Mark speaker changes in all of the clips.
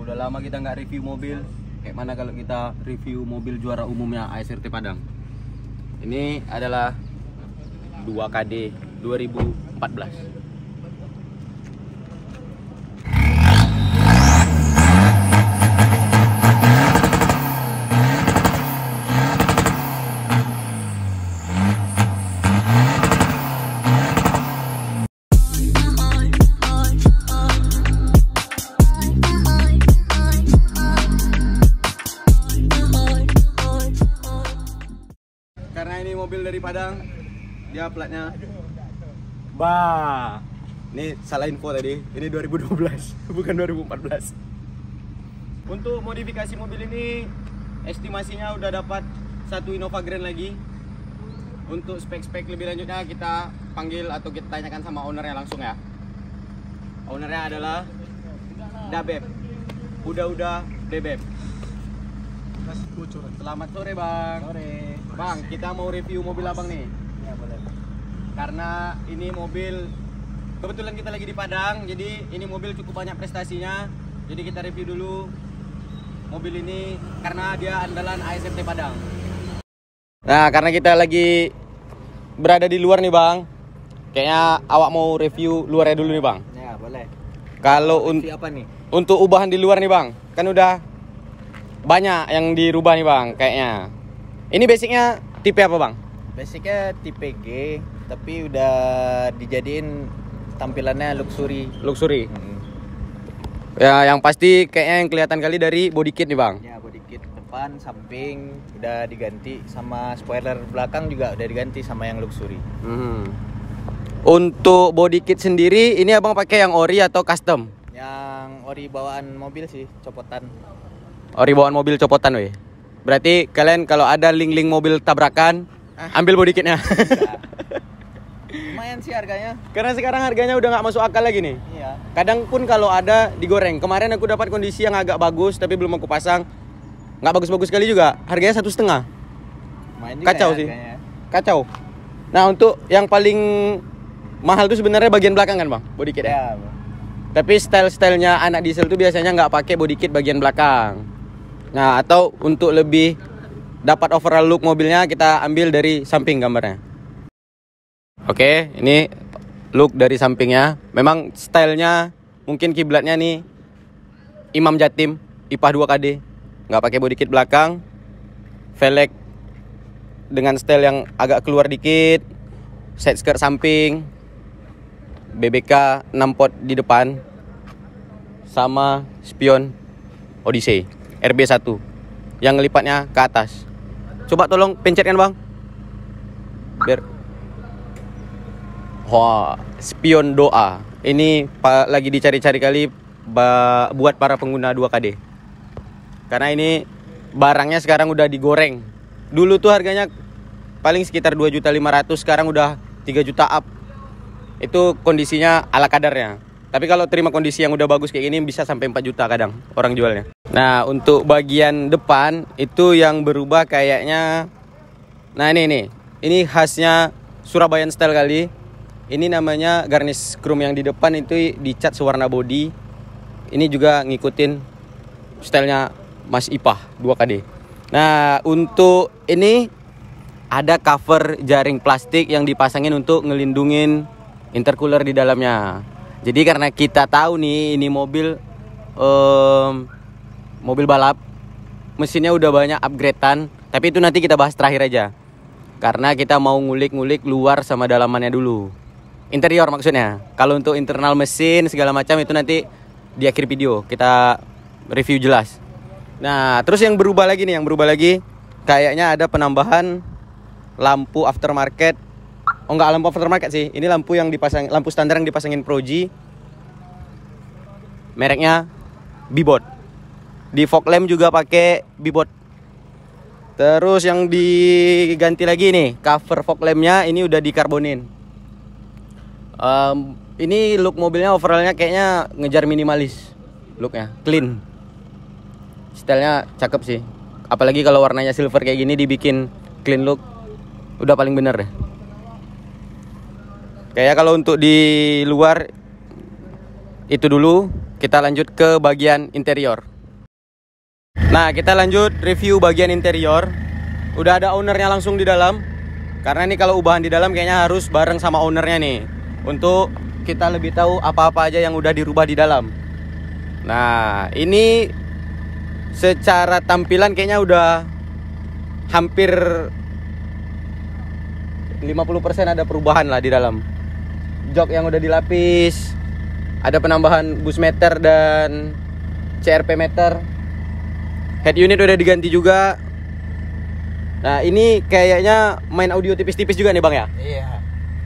Speaker 1: udah lama kita nggak review mobil. Kayak mana kalau kita review mobil juara umumnya ASRT Padang. Ini adalah 2KD 2014. Karena ini mobil dari Padang, dia platnya bah. Ini salah info tadi. Ini 2012, bukan 2014. Untuk modifikasi mobil ini estimasinya udah dapat satu Innova Grand lagi. Untuk spek-spek lebih lanjutnya kita panggil atau kita tanyakan sama ownernya langsung ya. Ownernya adalah Dabeb. Udah Bebeb. Selamat sore Bang.
Speaker 2: Sore.
Speaker 1: Bang, kita mau review mobil abang nih.
Speaker 2: Ya boleh.
Speaker 1: Karena ini mobil kebetulan kita lagi di Padang, jadi ini mobil cukup banyak prestasinya. Jadi kita review dulu mobil ini karena dia andalan ASRT Padang. Nah, karena kita lagi berada di luar nih Bang, kayaknya awak mau review luarnya dulu nih Bang.
Speaker 2: Ya boleh.
Speaker 1: Kalau
Speaker 2: Apa nih?
Speaker 1: untuk ubahan di luar nih Bang, kan udah banyak yang dirubah nih Bang kayaknya. Ini basicnya tipe apa Bang?
Speaker 2: Basicnya tipe G, tapi udah dijadiin tampilannya luxury.
Speaker 1: Luxury. Ya, yang pasti kayaknya yang kelihatan kali dari body kit nih Bang.
Speaker 2: Ya body kit depan, samping udah diganti, sama spoiler belakang juga udah diganti sama yang luxury.
Speaker 1: Untuk body kit sendiri, ini abang pakai yang ori atau custom?
Speaker 2: Yang ori bawaan mobil sih, copotan.
Speaker 1: Ori bawaan mobil copotan weh. Berarti kalian kalau ada link-link mobil tabrakan, ambil body kitnya.
Speaker 2: Lumayan sih harganya.
Speaker 1: Karena sekarang harganya udah nggak masuk akal lagi nih.
Speaker 2: Iya.
Speaker 1: Kadang pun kalau ada digoreng. Kemarin aku dapat kondisi yang agak bagus tapi belum aku pasang. Nggak bagus-bagus sekali juga. Harganya 1,5.
Speaker 2: Lumayan juga
Speaker 1: Kacau
Speaker 2: ya
Speaker 1: sih.
Speaker 2: harganya.
Speaker 1: Kacau. Nah, untuk yang paling mahal tuh sebenarnya bagian belakang kan Bang, body kit ya.
Speaker 2: Ya.
Speaker 1: Tapi style-stylenya anak diesel tuh biasanya nggak pakai body kit bagian belakang. Nah, atau untuk lebih dapat overall look mobilnya kita ambil dari samping gambarnya. Oke, ini look dari sampingnya. Memang stylenya mungkin kiblatnya nih Imam Jatim, IPA 2KD. Nggak pakai body kit belakang. Velg dengan style yang agak keluar dikit. Side skirt samping. BBK 6 pot di depan. Sama spion Odyssey RB1 yang ngelipatnya ke atas. Coba tolong pencetkan Bang. Biar. Wah, spion doa. Ini lagi dicari-cari kali buat para pengguna 2KD. Karena ini barangnya sekarang udah digoreng. Dulu tuh harganya paling sekitar 2.500.000, sekarang udah 3 juta up. Itu kondisinya ala kadarnya. Tapi kalau terima kondisi yang udah bagus kayak gini bisa sampai 4 juta kadang orang jualnya. Nah, untuk bagian depan itu yang berubah kayaknya. Nah, ini khasnya Surabayan style kali. Ini namanya garnish chrome yang di depan itu dicat sewarna body. Ini juga ngikutin stylenya Mas Ipah 2KD. Nah, untuk ini ada cover jaring plastik yang dipasangin untuk ngelindungin intercooler di dalamnya. Jadi karena kita tahu nih ini mobil balap, mesinnya udah banyak upgradean, tapi itu nanti kita bahas terakhir aja. Karena kita mau ngulik-ngulik luar sama dalamannya dulu. Interior maksudnya. Kalau untuk internal mesin segala macam itu nanti di akhir video kita review jelas. Nah, terus yang berubah lagi kayaknya ada penambahan lampu aftermarket. Oh enggak, lampu aftermarket sih. Ini lampu yang dipasang, lampu standar yang dipasangin Proji. Mereknya Bibot. Di fog lamp juga pakai Bibot. Terus yang diganti lagi nih, cover fog lampnya ini udah dikarbonin. Ini look mobilnya overallnya kayaknya ngejar minimalis. Looknya clean. Stylenya cakep sih. Apalagi kalau warnanya silver kayak gini dibikin clean look, udah paling bener deh. Kayak kalau untuk di luar itu dulu, kita lanjut ke bagian interior. Nah, kita lanjut review bagian interior. Udah ada ownernya langsung di dalam. Karena ini kalau ubahan di dalam kayaknya harus bareng sama ownernya nih, untuk kita lebih tahu apa-apa aja yang udah dirubah di dalam. Nah, ini secara tampilan kayaknya udah hampir 50% ada perubahan lah di dalam. Jok yang udah dilapis, ada penambahan bus meter dan CRP meter. Head unit udah diganti juga. Nah, ini kayaknya main audio tipis-tipis juga nih Bang ya?
Speaker 2: Iya.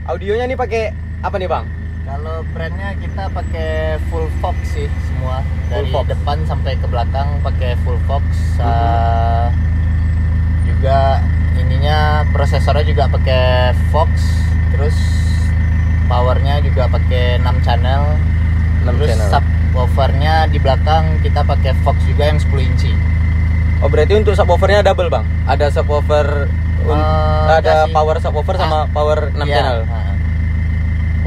Speaker 1: Audionya nih pakai apa nih Bang?
Speaker 2: Kalau brandnya kita pakai full Fox sih semua. Dari
Speaker 1: Fox.
Speaker 2: depan sampai ke belakang pakai full Fox. Juga ininya prosesornya juga pakai Fox. Terus powernya juga pakai 6 channel.
Speaker 1: 6
Speaker 2: Terus
Speaker 1: channel.
Speaker 2: subwoofernya di belakang kita pakai Fox juga yang 10 inci.
Speaker 1: Oh, berarti untuk subwoofernya double Bang? Ada subwoofer, ada
Speaker 2: enggak sih.
Speaker 1: power subwoofer sama power 6
Speaker 2: Iya,
Speaker 1: channel.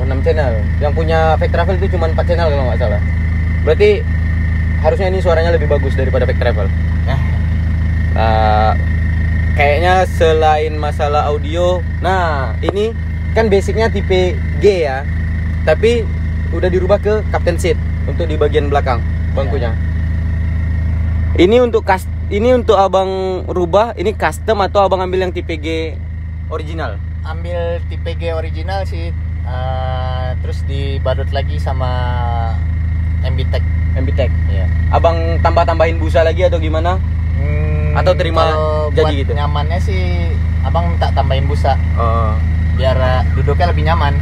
Speaker 1: Oh, 6 channel. Yang punya Vectravel itu cuma 4 channel kalau nggak salah. Berarti harusnya ini suaranya lebih bagus daripada Vectravel. Kayaknya selain masalah audio, nah ini kan basicnya tipe G ya, tapi udah dirubah ke captain seat untuk di bagian belakang bangkunya. Ini untuk abang rubah, ini custom atau abang ambil yang tipe G original?
Speaker 2: Ambil tipe G original sih. Terus dibadut lagi sama MBTEC.
Speaker 1: MBTEC.
Speaker 2: Iya.
Speaker 1: Abang tambah-tambahin busa lagi atau gimana? Atau terima
Speaker 2: kalau
Speaker 1: jadi
Speaker 2: buat
Speaker 1: gitu?
Speaker 2: nyamannya sih abang minta tambahin busa
Speaker 1: Oh,
Speaker 2: biar duduknya lebih nyaman.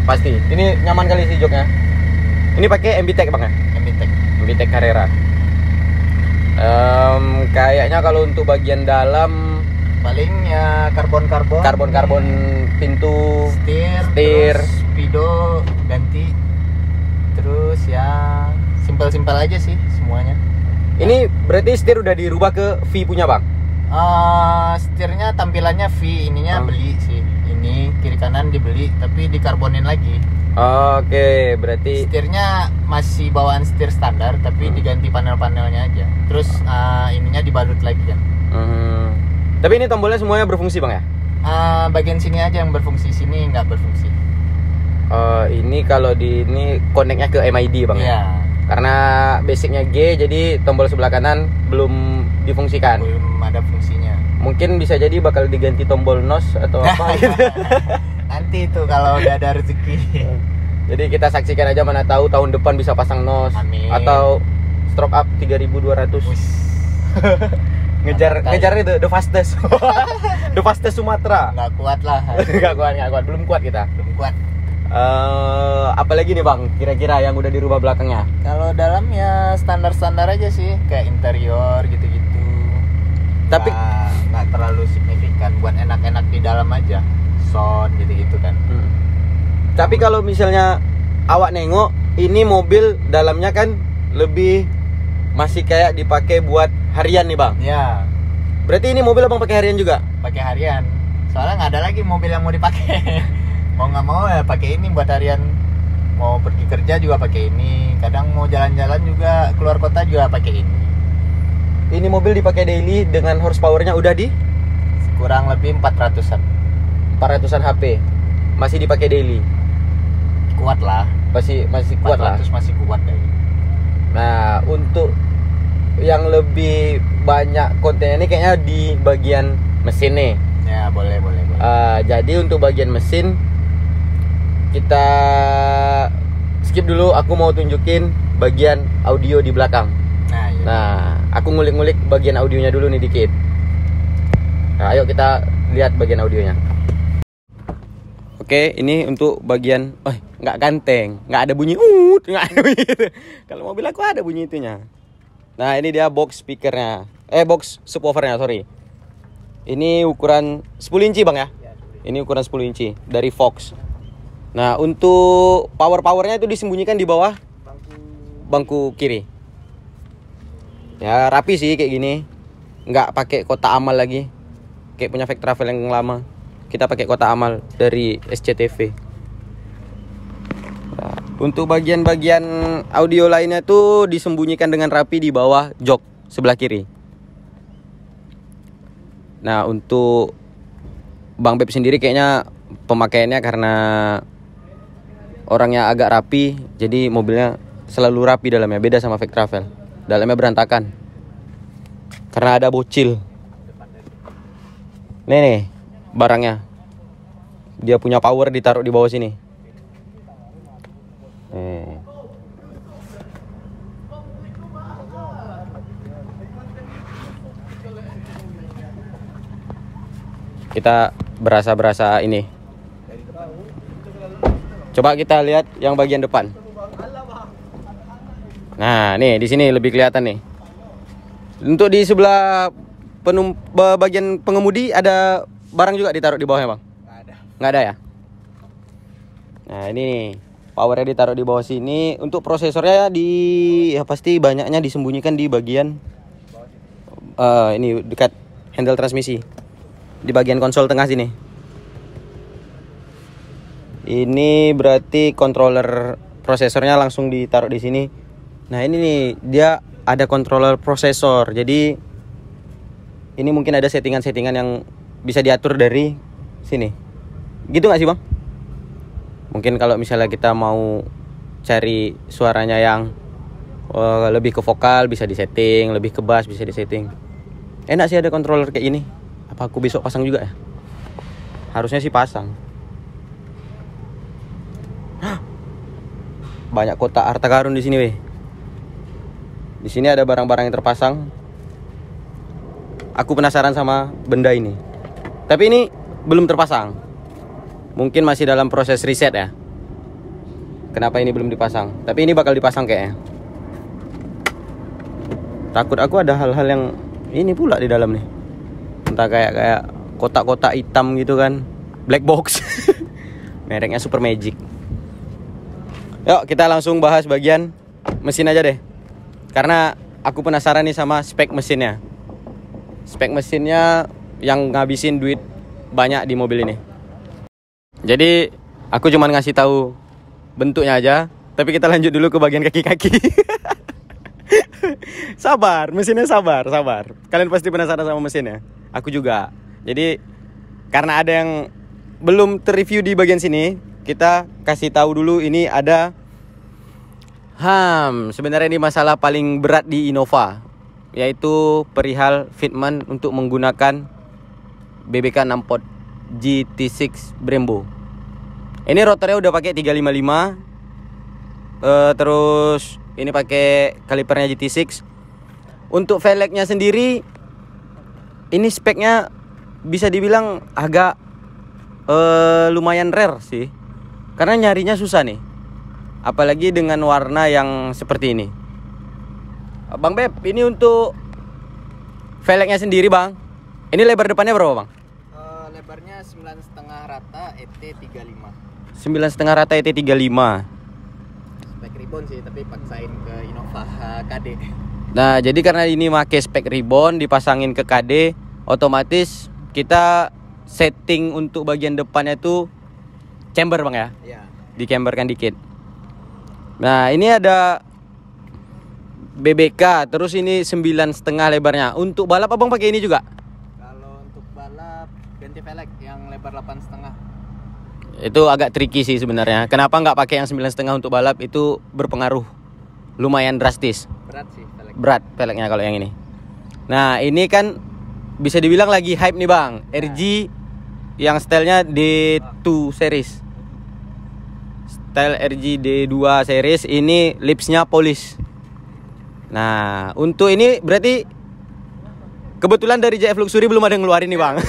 Speaker 1: pasti. Ini nyaman kali sih joknya. Ini pakai MBTEC Bang ya?
Speaker 2: MBTEC.
Speaker 1: MBTEC Carrera. Kayaknya kalau untuk bagian dalam
Speaker 2: Paling ya karbon
Speaker 1: pintu,
Speaker 2: setir,
Speaker 1: setir.
Speaker 2: terus spido ganti. Terus ya simpel-simpel aja sih semuanya.
Speaker 1: Ini berarti setir udah dirubah ke V punya Bang?
Speaker 2: Setirnya tampilannya V, ininya beli sih. Ini kiri kanan dibeli tapi dikarbonin lagi.
Speaker 1: Oke, berarti
Speaker 2: Setirnya masih bawaan setir standar tapi diganti panel-panelnya aja. Terus ininya dibalut lagi kan.
Speaker 1: Tapi ini tombolnya semuanya berfungsi Bang ya?
Speaker 2: Bagian sini aja yang berfungsi, sini nggak berfungsi.
Speaker 1: Ini kalau di ini connect-nya ke MID Bang ya?
Speaker 2: Iya.
Speaker 1: Karena basicnya G, jadi tombol sebelah kanan belum difungsikan.
Speaker 2: Belum ada fungsinya.
Speaker 1: Mungkin bisa jadi bakal diganti tombol NOS atau apa gitu.
Speaker 2: Nanti itu kalau udah ada rezeki.
Speaker 1: Jadi kita saksikan aja, mana tahu tahun depan bisa pasang NOS.
Speaker 2: Amin.
Speaker 1: Atau stroke up 3200. Ngejar itu the fastest. The fastest Sumatera.
Speaker 2: Nggak kuat lah.
Speaker 1: Nggak kuat, belum kuat kita.
Speaker 2: Belum kuat.
Speaker 1: Apalagi nih Bang, kira-kira yang udah dirubah belakangnya?
Speaker 2: Kalau dalam ya standar-standar aja sih, kayak interior gitu-gitu.
Speaker 1: Tapi
Speaker 2: nggak terlalu signifikan, buat enak-enak di dalam aja. Sound gitu-gitu kan.
Speaker 1: Tapi kalau misalnya awak nengok, ini mobil dalamnya kan lebih masih kayak dipakai buat harian nih Bang.
Speaker 2: Ya,
Speaker 1: Berarti ini mobil Abang pakai harian juga?
Speaker 2: pakai harian. Soalnya nggak ada lagi mobil yang mau dipakai. Mau nggak mau ya pakai ini buat harian. Mau pergi kerja juga pakai ini. Kadang mau jalan-jalan juga keluar kota juga pakai ini.
Speaker 1: Ini mobil dipakai daily dengan horsepowernya udah di
Speaker 2: Kurang lebih 400-an.
Speaker 1: 400-an HP. Masih dipakai daily.
Speaker 2: Kuat lah.
Speaker 1: Masih kuat lah.
Speaker 2: 400 masih kuat deh.
Speaker 1: Nah, untuk yang lebih banyak kontennya ini kayaknya di bagian mesin nih.
Speaker 2: Ya, boleh.
Speaker 1: Jadi untuk bagian mesin kita skip dulu. Aku mau tunjukin bagian audio di belakang.
Speaker 2: Nah, iya.
Speaker 1: Nah, aku ngulik-ngulik bagian audionya dulu nih dikit. Nah, ayo kita lihat bagian audionya. Oke, ini untuk bagian, nggak ganteng, nggak ada bunyi nggak ada bunyi itu. Kalau mobil aku ada bunyi itunya. Nah, ini dia box speakernya, box subwoofernya, sorry. Ini ukuran 10 inci Bang ya? Ini ukuran 10 inci dari Fox. Nah, untuk powernya itu disembunyikan di bawah bangku kiri. Ya, rapi sih kayak gini. Nggak pakai kotak amal lagi. Kayak punya Vectravel yang lama. Kita pakai kotak amal dari SCTV. Nah, untuk bagian-bagian audio lainnya tuh disembunyikan dengan rapi di bawah jok sebelah kiri. Nah, untuk Bang Beb sendiri kayaknya pemakaiannya karena orangnya agak rapi, jadi mobilnya selalu rapi dalamnya, beda sama Fake Travel. Dalamnya berantakan karena ada bocil. Nih barangnya. Dia punya power ditaruh di bawah sini. Kita berasa ini. Coba kita lihat yang bagian depan. Nah, nih di sini lebih kelihatan nih. Untuk di sebelah bagian pengemudi ada barang juga ditaruh di bawahnya, Bang? Nggak ada ya? Nah, ini nih, powernya ditaruh di bawah sini. Untuk prosesornya ya pasti banyaknya disembunyikan di bagian ini dekat handle transmisi. Di bagian konsol tengah sini. Ini berarti controller prosesornya langsung ditaruh di sini. Nah, ini nih, dia ada controller prosesor. Jadi ini mungkin ada settingan-settingan yang bisa diatur dari sini. Gitu nggak sih, Bang? Mungkin kalau misalnya kita mau cari suaranya yang lebih ke vokal bisa disetting, lebih ke bass bisa disetting. Enak sih ada controller kayak ini. Apa aku besok pasang juga ya? Harusnya sih pasang. Banyak kotak harta karun di sini, weh. Di sini ada barang-barang yang terpasang. Aku penasaran sama benda ini. Tapi ini belum terpasang. Mungkin masih dalam proses riset ya. Kenapa ini belum dipasang? Tapi ini bakal dipasang kayaknya. Takut aku ada hal-hal yang ini pula di dalam nih. Entah kayak kotak-kotak hitam gitu kan. Black box. Mereknya Super Magic. Yuk kita langsung bahas bagian mesin aja deh. Karena aku penasaran nih sama spek mesinnya. Spek mesinnya yang ngabisin duit banyak di mobil ini. Jadi aku cuman ngasih tahu bentuknya aja. Tapi kita lanjut dulu ke bagian kaki-kaki. Sabar, mesinnya sabar. Kalian pasti penasaran sama mesinnya. Aku juga. Jadi karena ada yang belum terreview di bagian sini, kita kasih tahu dulu ini ada sebenarnya ini masalah paling berat di Innova, yaitu perihal fitment untuk menggunakan BBK 6 pot GT6 Brembo. Ini rotornya udah pakai 355. Terus ini pakai kalipernya GT6. Untuk velgnya sendiri ini speknya bisa dibilang agak lumayan rare sih. Karena nyarinya susah nih. Apalagi dengan warna yang seperti ini. Bang Beb, ini untuk velgnya sendiri, Bang. Ini lebar depannya berapa, Bang?
Speaker 2: Lebarnya 9,5 rata ET35.
Speaker 1: 9,5 rata ET35.
Speaker 2: Spek ribbon sih, tapi paksain ke Innova KD.
Speaker 1: Nah, jadi karena ini pakai spek ribbon dipasangin ke KD, otomatis kita setting untuk bagian depannya itu chamber, Bang ya?
Speaker 2: Iya.
Speaker 1: Dicamberkan dikit. Nah, ini ada BBK, terus ini 9,5 lebarnya. Untuk balap Abang pakai ini juga?
Speaker 2: Kalau untuk balap ganti velg yang lebar 8,5.
Speaker 1: Itu agak tricky sih sebenarnya. Kenapa nggak pakai yang 9,5 untuk balap? Itu berpengaruh lumayan drastis.
Speaker 2: Berat sih velg.
Speaker 1: Berat velgnya kalau yang ini. Nah, ini kan bisa dibilang lagi hype nih, Bang. RG yang stylenya D2 series. Style RG D2 series ini lipsnya polish. Nah, untuk ini berarti kebetulan dari JF Luxury belum ada yang ngeluarin nih, Bang.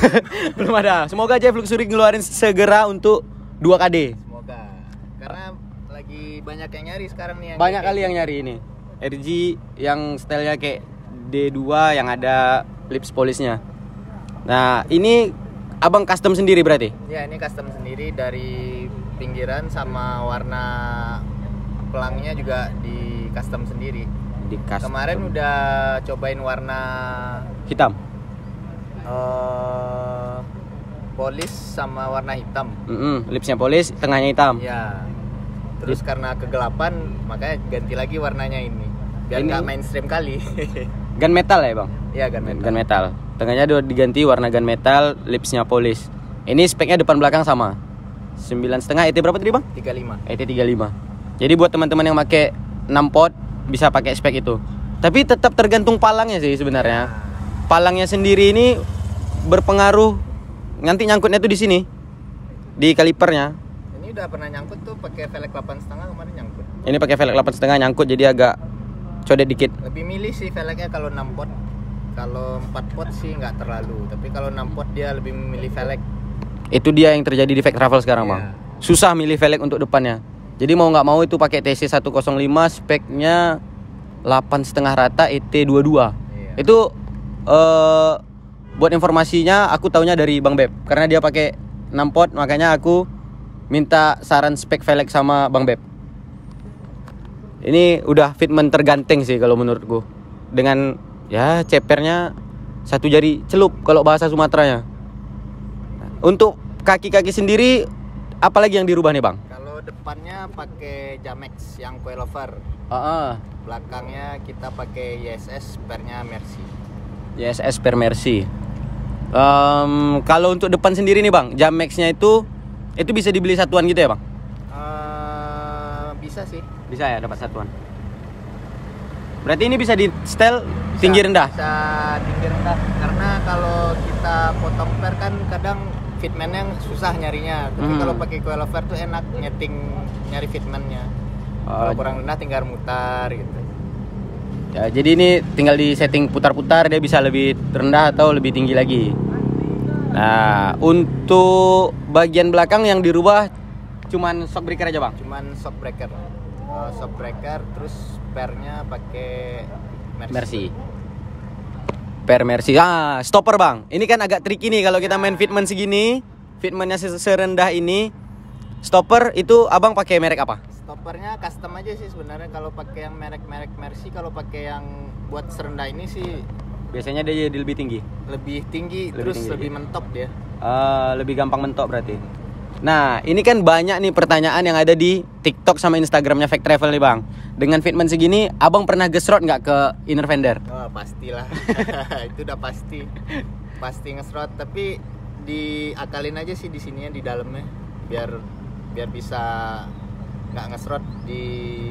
Speaker 1: Belum ada. Semoga JF Luxury ngeluarin segera untuk 2KD.
Speaker 2: Semoga. Karena lagi banyak yang nyari sekarang nih.
Speaker 1: Banyak kali yang nyari ini. RG yang stylenya kayak D2 yang ada lips polishnya. Nah, ini Abang custom sendiri berarti?
Speaker 2: Ya, ini custom sendiri dari pinggiran sama warna pelangnya juga di custom sendiri.
Speaker 1: Di custom.
Speaker 2: Kemarin udah cobain warna
Speaker 1: hitam.
Speaker 2: Polis sama warna hitam.
Speaker 1: Lipsnya polis, tengahnya hitam.
Speaker 2: Ya. Terus karena kegelapan makanya ganti lagi warnanya ini. Biar nggak mainstream kali.
Speaker 1: gunmetal ya bang?
Speaker 2: Iya, gunmetal.
Speaker 1: Gunmetal. Tengahnya udah diganti warna gunmetal, lipsnya polish. Ini speknya depan belakang sama. 9,5 ET berapa tadi bang?
Speaker 2: 35.
Speaker 1: ET 35. Jadi buat teman-teman yang pakai 6 pot bisa pakai spek itu. Tapi tetap tergantung palangnya sih sebenarnya. Palangnya sendiri ini berpengaruh. Nanti nyangkutnya tuh di sini, di kalipernya.
Speaker 2: Ini udah pernah nyangkut tuh pakai velg 8,5 kemarin nyangkut.
Speaker 1: Ini pakai velg 8,5 nyangkut jadi agak codet dikit.
Speaker 2: Lebih milih sih velgnya kalau 6 pot. Kalau 4 pot sih nggak terlalu. Tapi kalau 6 pot dia lebih memilih velg.
Speaker 1: Itu dia yang terjadi di Fact Travel sekarang bang. Susah milih velg untuk depannya. Jadi mau nggak mau itu pakai TC 105 speknya 8,5 rata ET 22. Itu buat informasinya aku taunya dari Bang Beb karena dia pakai 6 pot, makanya aku minta saran spek velg sama Bang Beb. Ini udah fitment terganteng sih kalau menurutku. Dengan ya cepernya satu jari celup kalau bahasa Sumateranya. Untuk kaki-kaki sendiri apalagi yang dirubah nih bang?
Speaker 2: Kalau depannya pakai Jamex yang coilover. Belakangnya kita pakai YSS pernya Mercy.
Speaker 1: YSS per Mercy. Kalau untuk depan sendiri nih bang, Jamexnya itu bisa dibeli satuan gitu ya bang?
Speaker 2: Bisa sih.
Speaker 1: Bisa ya dapat satuan. Berarti ini bisa di setel tinggi rendah?
Speaker 2: Bisa tinggi rendah. Karena kalau kita potong per kan kadang fitmentnya susah nyarinya. Tapi kalau pakai coilover tuh enak nyari fitmentnya. Kalau kurang rendah tinggal mutar gitu.
Speaker 1: Ya, jadi ini tinggal di setting putar-putar dia bisa lebih rendah atau lebih tinggi lagi. Nah, untuk bagian belakang yang dirubah cuman shock breaker aja bang?
Speaker 2: Cuman shock breaker. Shock breaker terus pernya pakai
Speaker 1: Mercy. Per Mercy. Stopper bang. Ini kan agak tricky nih kalau kita main fitment segini, fitmentnya serendah ini. Stopper itu abang pakai merek apa?
Speaker 2: Stoppernya custom aja sih sebenarnya. Kalau pakai yang merek Mercy, kalau pakai yang buat serendah ini sih
Speaker 1: biasanya dia jadi lebih tinggi.
Speaker 2: Lebih mentok dia.
Speaker 1: Lebih gampang mentok berarti. Nah, ini kan banyak nih pertanyaan yang ada di TikTok sama Instagramnya Fact Travel nih bang. Dengan fitment segini, abang pernah gesrot nggak ke inner fender?
Speaker 2: Oh, pastilah. Itu udah pasti ngesrot. Tapi diakalin aja sih di sininya di dalamnya, biar bisa nggak ngesrot, di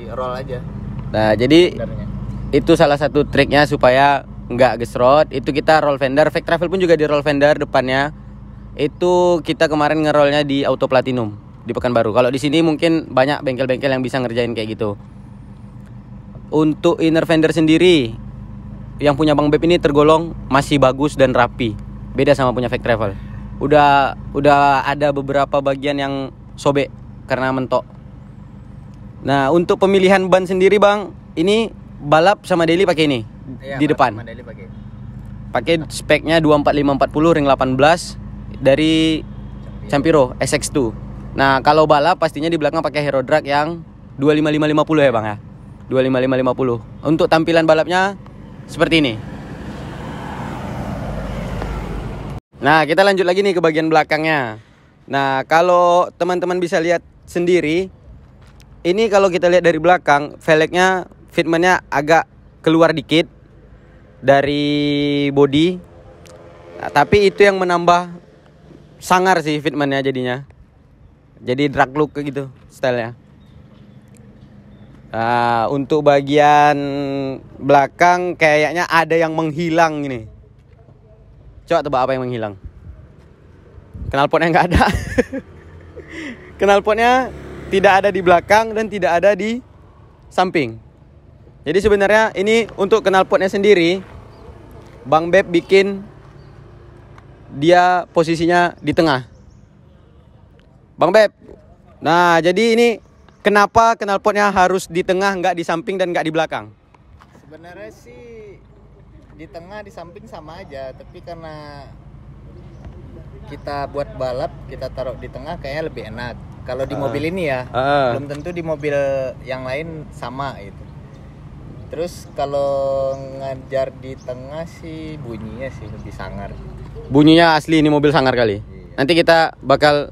Speaker 2: roll aja.
Speaker 1: Nah, jadi
Speaker 2: Benarnya.
Speaker 1: itu salah satu triknya supaya nggak gesrot. Itu kita roll fender. Fact Travel pun juga di roll fender depannya. Itu kita kemarin ngerollnya di Auto Platinum di Pekanbaru. Kalau di sini mungkin banyak bengkel-bengkel yang bisa ngerjain kayak gitu. Untuk inner fender sendiri yang punya Bang Beb ini tergolong masih bagus dan rapi. Beda sama punya Fact Travel. Udah ada beberapa bagian yang sobek karena mentok. Nah, untuk pemilihan ban sendiri bang, ini balap sama daily pakai ini di depan. Pakai speknya 24540 ring 18 dari Campiro SX2. Nah, kalau balap pastinya di belakang pakai Hero Drag yang 25550 ya bang ya. 25550. Untuk tampilan balapnya seperti ini. Nah, kita lanjut lagi nih ke bagian belakangnya. Nah, kalau teman-teman bisa lihat sendiri, ini kalau kita lihat dari belakang, velgnya fitmentnya agak keluar dikit dari body. Nah, tapi itu yang menambah sangar sih fitmentnya jadinya. Jadi drag look gitu stylenya. Nah, untuk bagian belakang kayaknya ada yang menghilang ini. Coba tebak apa yang menghilang? Knalpotnya nggak ada. Knalpotnya tidak ada di belakang dan tidak ada di samping. Jadi sebenarnya ini untuk knalpotnya sendiri, Bang Beb bikin dia posisinya di tengah. Bang Beb. Nah, jadi ini kenapa knalpotnya harus di tengah, nggak di samping dan nggak di belakang?
Speaker 2: Sebenarnya sih di tengah di samping sama aja, tapi karena kita buat balap kita taruh di tengah kayaknya lebih enak. Kalau di mobil ini ya, belum tentu di mobil yang lain sama itu. Terus kalau ngajar di tengah sih bunyinya sih lebih sangar.
Speaker 1: Bunyinya asli ini mobil sangar kali.
Speaker 2: Iya.
Speaker 1: Nanti kita bakal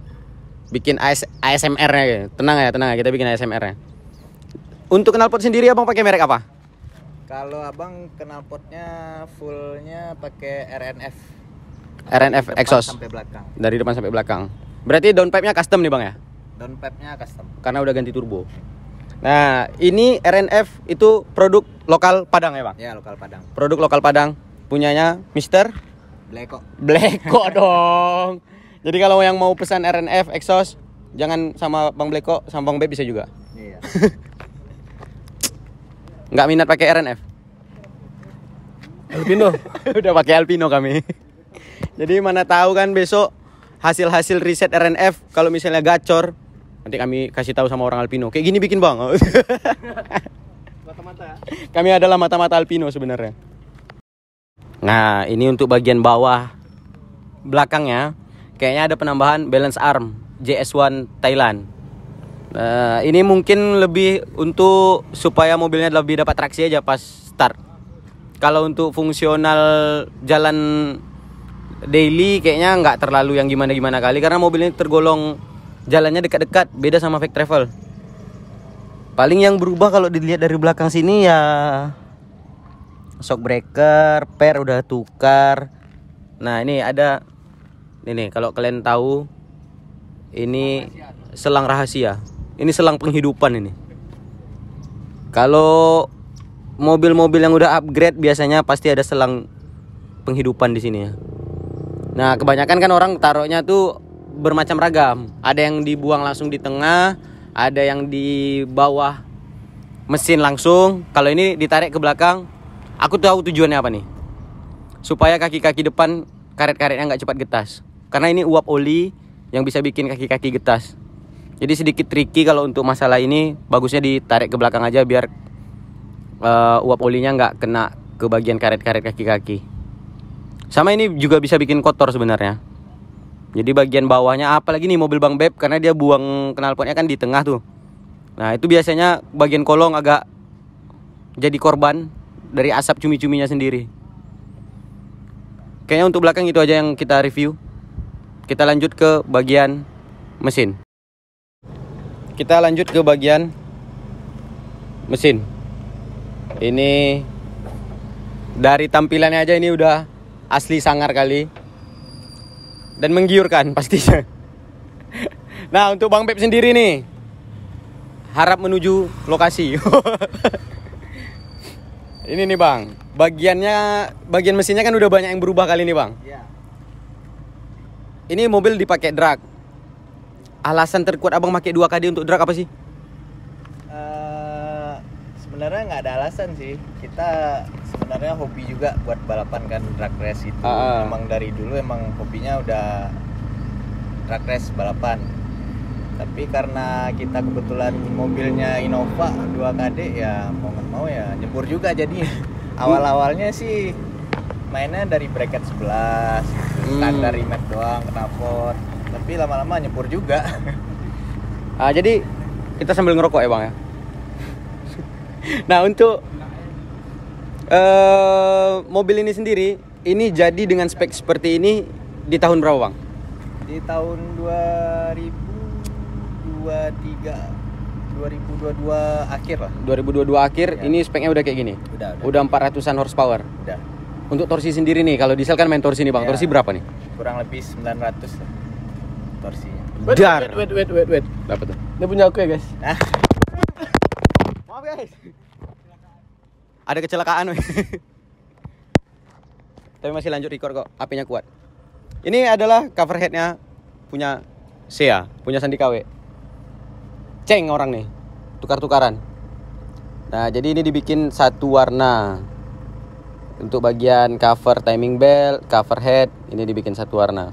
Speaker 1: bikin ASMR-nya. Tenang ya, kita bikin ASMR-nya. Untuk knalpot sendiri abang pakai merek apa?
Speaker 2: Kalau abang knalpotnya fullnya pakai RNF.
Speaker 1: RNF exhaust
Speaker 2: sampai belakang.
Speaker 1: Dari depan sampai belakang. Berarti downpipe-nya custom nih bang ya?
Speaker 2: Downpipe-nya custom.
Speaker 1: Karena udah ganti turbo. Nah, ini RNF itu produk lokal Padang ya bang?
Speaker 2: Ya, lokal Padang.
Speaker 1: Produk lokal Padang. Punyanya Mister Bleko dong. Jadi kalau yang mau pesan RNF exhaust, jangan sama Bang Bleko, sama Bang Beb bisa juga.
Speaker 2: Iya.
Speaker 1: Nggak minat pakai RNF?
Speaker 3: Alpino.
Speaker 1: Udah pakai Alpino kami. Jadi mana tahu kan besok hasil-hasil riset RNF kalau misalnya gacor, nanti kami kasih tahu sama orang Alpino. Kayak gini bikin bang.
Speaker 3: Mata-mata.
Speaker 1: Kami adalah mata-mata Alpino sebenarnya. Nah, ini untuk bagian bawah belakangnya kayaknya ada penambahan balance arm JS1 Thailand. Ini mungkin lebih untuk supaya mobilnya lebih dapat traksi aja pas start. Kalau untuk fungsional jalan daily kayaknya nggak terlalu yang gimana-gimana kali, karena mobil ini tergolong jalannya dekat-dekat, beda sama Fake Travel. Paling yang berubah kalau dilihat dari belakang sini ya shock breaker, per udah tukar. Nah ini ada ini kalau kalian tahu ini selang rahasia. Ini selang penghidupan ini. Kalau mobil-mobil yang udah upgrade biasanya pasti ada selang penghidupan di sini ya. Nah, kebanyakan kan orang taruhnya tuh bermacam ragam. Ada yang dibuang langsung di tengah, ada yang di bawah mesin langsung. Kalau ini ditarik ke belakang, aku tahu tujuannya apa nih. Supaya kaki-kaki depan karet-karetnya nggak cepat getas. Karena ini uap oli yang bisa bikin kaki-kaki getas. Jadi sedikit tricky kalau untuk masalah ini, bagusnya ditarik ke belakang aja biar uap olinya nggak kena ke bagian karet-karet kaki-kaki. Sama ini juga bisa bikin kotor sebenarnya. Jadi bagian bawahnya, apalagi nih mobil Bang Beb, karena dia buang knalpotnya kan di tengah tuh. Nah itu biasanya bagian kolong agak jadi korban dari asap cumi-cuminya sendiri. Kayaknya untuk belakang itu aja yang kita review. Kita lanjut ke bagian mesin. Kita lanjut ke bagian mesin. Ini dari tampilannya aja ini udah asli sangar kali. Dan menggiurkan pastinya. Nah untuk Bang Beb sendiri nih, harap menuju lokasi. Ini nih Bang, bagian mesinnya kan udah banyak yang berubah kali ini Bang.
Speaker 2: Iya.
Speaker 1: Ini mobil dipakai drag. Alasan terkuat abang pakai 2KD untuk drag apa sih?
Speaker 2: Sebenarnya nggak ada alasan sih. Kita sebenarnya hobi juga buat balapan kan, drag race itu. Emang dari dulu emang hobinya udah drag race balapan. Tapi karena kita kebetulan mobilnya Innova 2KD ya mau nggak mau ya nyebur juga jadi. Awal-awalnya sih mainnya dari bracket 11, standar remat doang, knalpot. Tapi lama-lama nyebur juga.
Speaker 1: Jadi kita sambil ngerokok ya Bang ya. Nah untuk mobil ini sendiri, ini jadi dengan spek seperti ini di tahun berapa Bang?
Speaker 2: Di tahun 2022 akhir lah.
Speaker 1: 2022 akhir ya. Ini speknya udah kayak gini? Udah 400an horsepower?
Speaker 2: Udah.
Speaker 1: Untuk torsi sendiri nih, kalau diesel kan main torsi nih Bang, ya. Torsi berapa nih?
Speaker 2: Kurang lebih 900 lah torsinya.
Speaker 3: Wait.
Speaker 1: Berapa tuh?
Speaker 3: Ini punya aku ya guys.
Speaker 1: Maaf guys. Ada kecelakaan weh. Tapi masih lanjut record kok, HP-nya kuat. Ini adalah cover head-nya punya Sea, punya Sandi KW. Ceng orang nih, tukar-tukaran. Nah jadi ini dibikin satu warna. Untuk bagian cover timing belt, cover head, ini dibikin satu warna.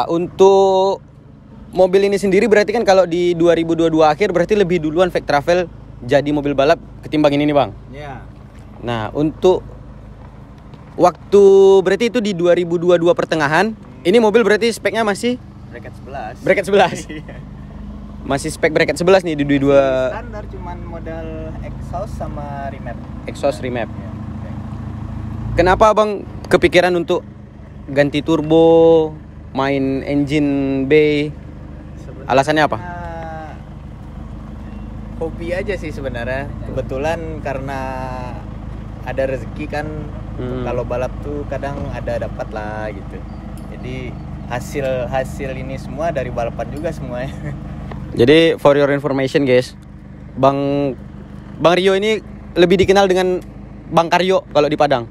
Speaker 1: Untuk mobil ini sendiri berarti kan kalau di 2022 akhir berarti lebih duluan Fake Travel jadi mobil balap ketimbang ini nih Bang.
Speaker 2: Iya.
Speaker 1: Nah untuk waktu berarti itu di 2022 pertengahan, ini mobil berarti speknya masih bracket 11. Masih spek bracket 11 nih di 22.
Speaker 2: Standar cuman modal exhaust sama remap.
Speaker 1: Exhaust remap. Ya. Kenapa Abang kepikiran untuk ganti turbo, main engine bay? Alasannya apa?
Speaker 2: hobi aja sih sebenarnya. Kebetulan karena ada rezeki kan, kalau balap tuh kadang ada dapat lah gitu. Jadi hasil ini semua dari balapan juga semuanya.
Speaker 1: Jadi for your information guys, Bang Rio ini lebih dikenal dengan Bang Karyo kalau di Padang.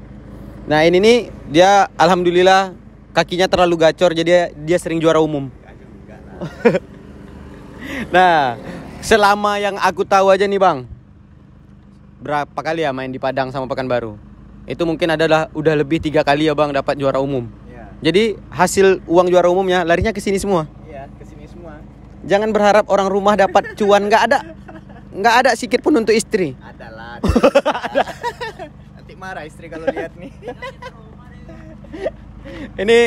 Speaker 1: Nah ini nih dia alhamdulillah kakinya terlalu gacor jadi dia sering juara umum. Nah selama yang aku tahu aja nih Bang, berapa kali ya main di Padang sama Pekanbaru? Itu mungkin adalah udah lebih 3 kali ya Bang dapat juara umum. Jadi hasil uang juara umumnya larinya ke sini semua.
Speaker 2: Iya, ke sini semua.
Speaker 1: Jangan berharap orang rumah dapat cuan, nggak ada sedikit pun untuk istri.
Speaker 2: Ada lah. Nanti marah istri kalau lihat nih.
Speaker 1: Ini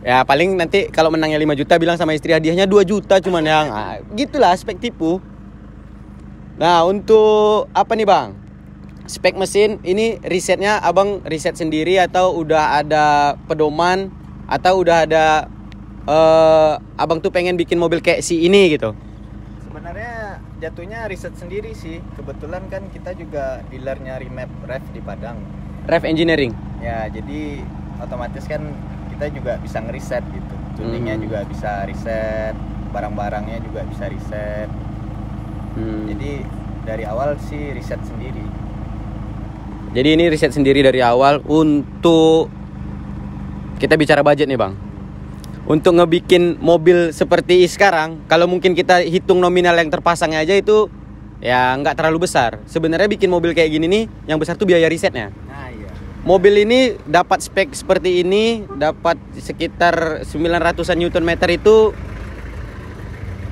Speaker 1: ya paling nanti kalau menangnya 5 juta bilang sama istri hadiahnya 2 juta cuman yang gitulah aspek tipu. Nah, untuk apa nih Bang? Spek mesin ini risetnya Abang riset sendiri atau udah ada pedoman atau udah ada Abang tuh pengen bikin mobil kayak si ini gitu?
Speaker 2: Sebenarnya jatuhnya riset sendiri sih. Kebetulan kan kita juga dealernya Remap Rev di Padang.
Speaker 1: Rev Engineering.
Speaker 2: Ya, jadi otomatis kan kita juga bisa ngeriset gitu. Tuningnya juga bisa riset, barang-barangnya juga bisa riset. Jadi dari awal sih riset sendiri.
Speaker 1: Jadi ini riset sendiri dari awal. Untuk kita bicara budget nih Bang, untuk ngebikin mobil seperti sekarang, kalau mungkin kita hitung nominal yang terpasangnya aja itu ya nggak terlalu besar. Sebenarnya bikin mobil kayak gini nih, yang besar tuh biaya risetnya.
Speaker 2: Nah, iya.
Speaker 1: Mobil ini dapat spek seperti ini, dapat sekitar 900-an Nm itu,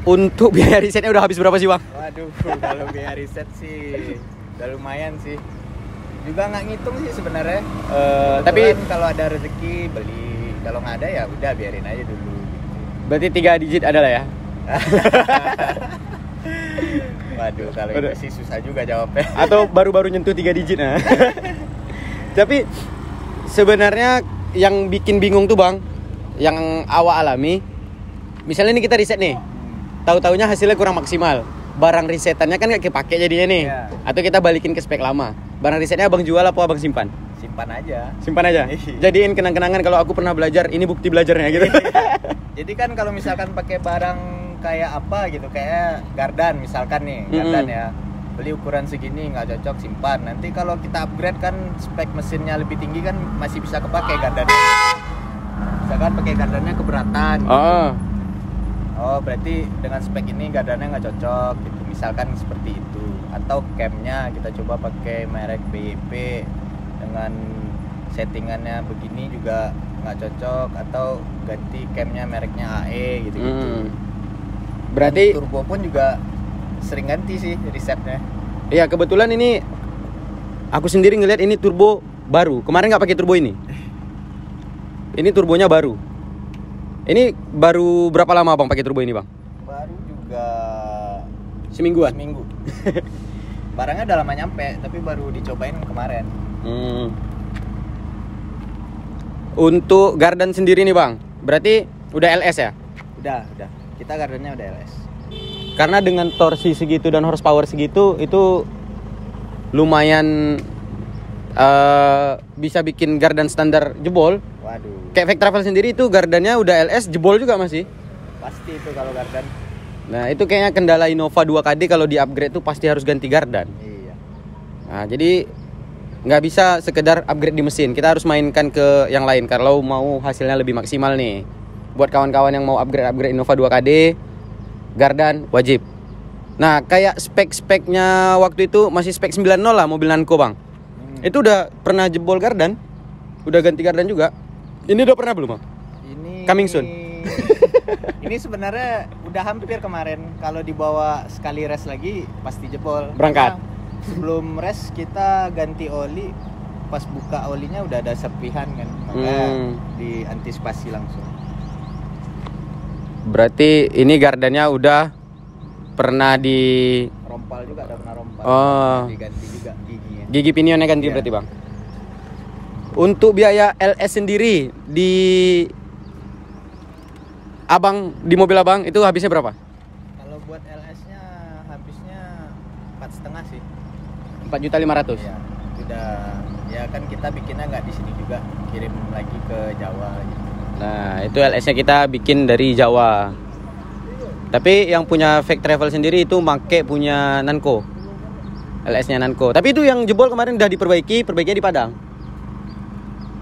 Speaker 1: untuk biaya risetnya udah habis berapa sih Bang?
Speaker 2: Waduh, kalau biaya riset sih udah lumayan sih. Juga nggak ngitung sih sebenarnya. Tapi kalau ada rezeki beli, kalau nggak ada ya udah biarin aja dulu.
Speaker 1: Berarti 3 digit adalah ya?
Speaker 2: Waduh, kalau itu sih susah juga jawabnya.
Speaker 1: Atau baru-baru nyentuh 3 digit nah. Tapi sebenarnya yang bikin bingung tuh Bang, yang awak alami, misalnya nih kita riset nih, tahu-taunya hasilnya kurang maksimal. Barang risetannya kan gak kepake jadinya nih. Atau kita balikin ke spek lama. Barang risetnya Abang jual apa Abang simpan?
Speaker 2: Simpan aja.
Speaker 1: Simpan aja. Jadiin kenang-kenangan kalau aku pernah belajar, ini bukti belajarnya gitu.
Speaker 2: Jadi kan kalau misalkan pakai barang kayak apa gitu, kayak gardan misalkan nih, gardan ya. Beli ukuran segini nggak cocok, simpan. Nanti kalau kita upgrade kan spek mesinnya lebih tinggi kan masih bisa kepake gardannya. Misalkan pakai gardannya keberatan. Oh, berarti dengan spek ini gardannya nggak cocok gitu. Misalkan seperti itu. Atau camnya kita coba pakai merek BYP dengan settingannya begini juga nggak cocok, atau ganti camnya mereknya AE gitu.
Speaker 1: Berarti
Speaker 2: turbo pun juga sering ganti sih risetnya.
Speaker 1: Iya, kebetulan ini aku sendiri ngelihat ini turbo baru. Kemarin nggak pakai turbo ini. Ini turbonya baru. Ini baru berapa lama Bang pakai turbo ini Bang?
Speaker 2: Baru juga
Speaker 1: semingguan.
Speaker 2: Seminggu. Barangnya udah lama nyampe, tapi baru dicobain kemarin.
Speaker 1: Untuk gardan sendiri nih Bang, berarti udah LS ya?
Speaker 2: Udah. Kita gardannya udah LS.
Speaker 1: Karena dengan torsi segitu dan horsepower segitu, itu lumayan bisa bikin gardan standar jebol.
Speaker 2: Waduh.
Speaker 1: Kayak Vec Travel sendiri itu gardannya udah LS, jebol juga masih.
Speaker 2: Pasti itu kalau gardan.
Speaker 1: Nah itu kayaknya kendala Innova 2KD kalau di upgrade tuh pasti harus ganti gardan.
Speaker 2: Iya.
Speaker 1: Nah jadi nggak bisa sekedar upgrade di mesin, kita harus mainkan ke yang lain kalau mau hasilnya lebih maksimal nih. Buat kawan-kawan yang mau upgrade Innova 2KD, gardan wajib. Nah kayak spek-speknya waktu itu masih spek 90 lah mobil Nanko Bang. Itu udah pernah jebol gardan, udah ganti gardan juga. Ini udah pernah belum Bang?
Speaker 2: Ini
Speaker 1: coming soon.
Speaker 2: Ini sebenarnya udah hampir kemarin. Kalau dibawa sekali race lagi pasti jebol.
Speaker 1: Berangkat.
Speaker 2: Karena sebelum race kita ganti oli, pas buka olinya udah ada serpihan kan, maka diantisipasi langsung.
Speaker 1: Berarti ini gardannya udah pernah di
Speaker 2: rompal juga, ada pernah rompal. Diganti juga giginya.
Speaker 1: Gigi pinionnya ganti berarti Bang. Untuk biaya LS sendiri di Abang, di mobil Abang itu habisnya berapa?
Speaker 2: Kalau buat LS-nya habisnya
Speaker 1: 4.500.000.
Speaker 2: Ya, udah ya kan kita bikinnya nggak di sini juga, kirim lagi ke Jawa gitu.
Speaker 1: Nah, itu LS-nya kita bikin dari Jawa. Tapi yang punya Fake Travel sendiri itu make punya Nanko. LS-nya Nanko. Tapi itu yang jebol kemarin udah perbaikinya di Padang.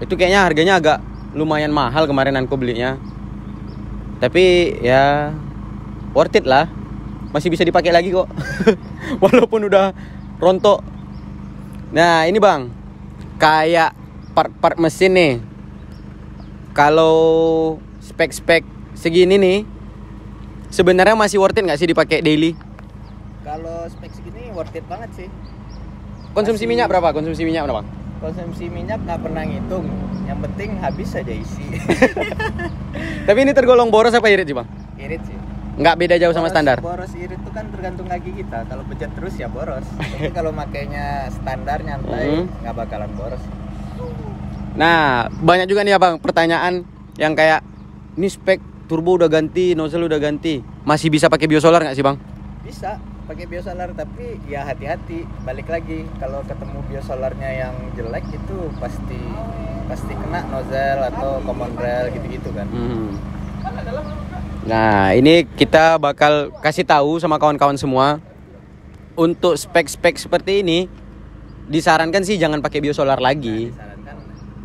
Speaker 1: Itu kayaknya harganya agak lumayan mahal kemarin Nanko belinya. Tapi ya worth it lah. Masih bisa dipakai lagi kok. Walaupun udah rontok. Nah, ini Bang. Kayak part-part mesin nih. Kalau spek-spek segini nih, sebenarnya masih worth it nggak sih dipakai daily?
Speaker 2: Kalau spek segini worth it banget sih.
Speaker 1: Konsumsi minyak berapa? Konsumsi minyak berapa?
Speaker 2: Konsumsi minyak nggak pernah ngitung. Yang penting habis aja isi.
Speaker 1: Tapi ini tergolong boros apa irit sih Bang?
Speaker 2: Irit sih.
Speaker 1: Nggak beda jauh sama standar?
Speaker 2: Boros irit itu kan tergantung kaki kita. Kalau bejat terus ya boros. Tapi kalau makainya standar nyantai nggak bakalan boros.
Speaker 1: Nah, banyak juga nih Abang pertanyaan yang kayak ini spek turbo udah ganti, nozzle udah ganti, masih bisa pakai biosolar nggak sih Bang?
Speaker 2: Bisa pakai biosolar, tapi ya hati-hati. Balik lagi, kalau ketemu biosolarnya yang jelek itu pasti kena nozzle atau common rail gitu-gitu kan.
Speaker 1: Nah, ini kita bakal kasih tahu sama kawan-kawan semua. Untuk spek-spek seperti ini disarankan sih jangan pakai biosolar lagi.
Speaker 2: Disarankan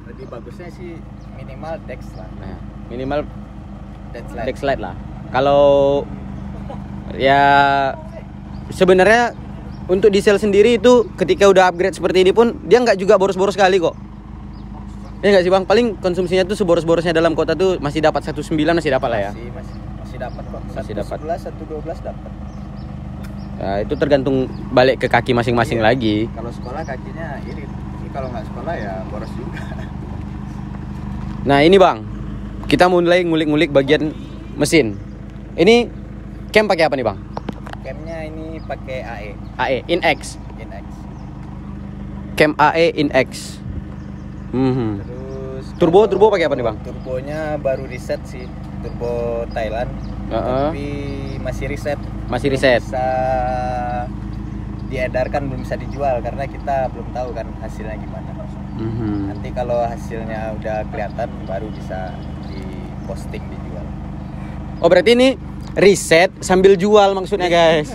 Speaker 2: lebih bagusnya sih minimal Dex lah.
Speaker 1: Nah, minimal
Speaker 2: Dex
Speaker 1: Dexlite lah. Kalau ya sebenarnya untuk diesel sendiri itu ketika udah upgrade seperti ini pun dia nggak juga boros-boros sekali kok. Ya nggak sih Bang? Paling konsumsinya tuh seboros-borosnya dalam kota tuh masih dapat 1.9 masih dapat lah ya.
Speaker 2: Masih dapat kok.
Speaker 1: Masih dapat.
Speaker 2: 1.11 dapat.
Speaker 1: Nah, itu tergantung balik ke kaki masing-masing lagi.
Speaker 2: Kalau sekolah kakinya irit. Jadi kalau nggak sekolah ya boros juga.
Speaker 1: Nah, ini Bang. Kita mulai ngulik-ngulik bagian mesin. Ini cam pakai apa nih Bang?
Speaker 2: Camnya ini pakai AE.
Speaker 1: AE Inex.
Speaker 2: Inex.
Speaker 1: Cam AE Inex.
Speaker 2: Terus
Speaker 1: Turbo pakai apa nih Bang?
Speaker 2: Turbonya baru reset sih. Turbo Thailand. Tapi masih riset.
Speaker 1: Masih riset.
Speaker 2: Bisa diedarkan, belum bisa dijual karena kita belum tahu kan hasilnya gimana. Nanti kalau hasilnya udah kelihatan baru bisa diposting dijual.
Speaker 1: Oh, berarti ini riset sambil jual maksudnya guys.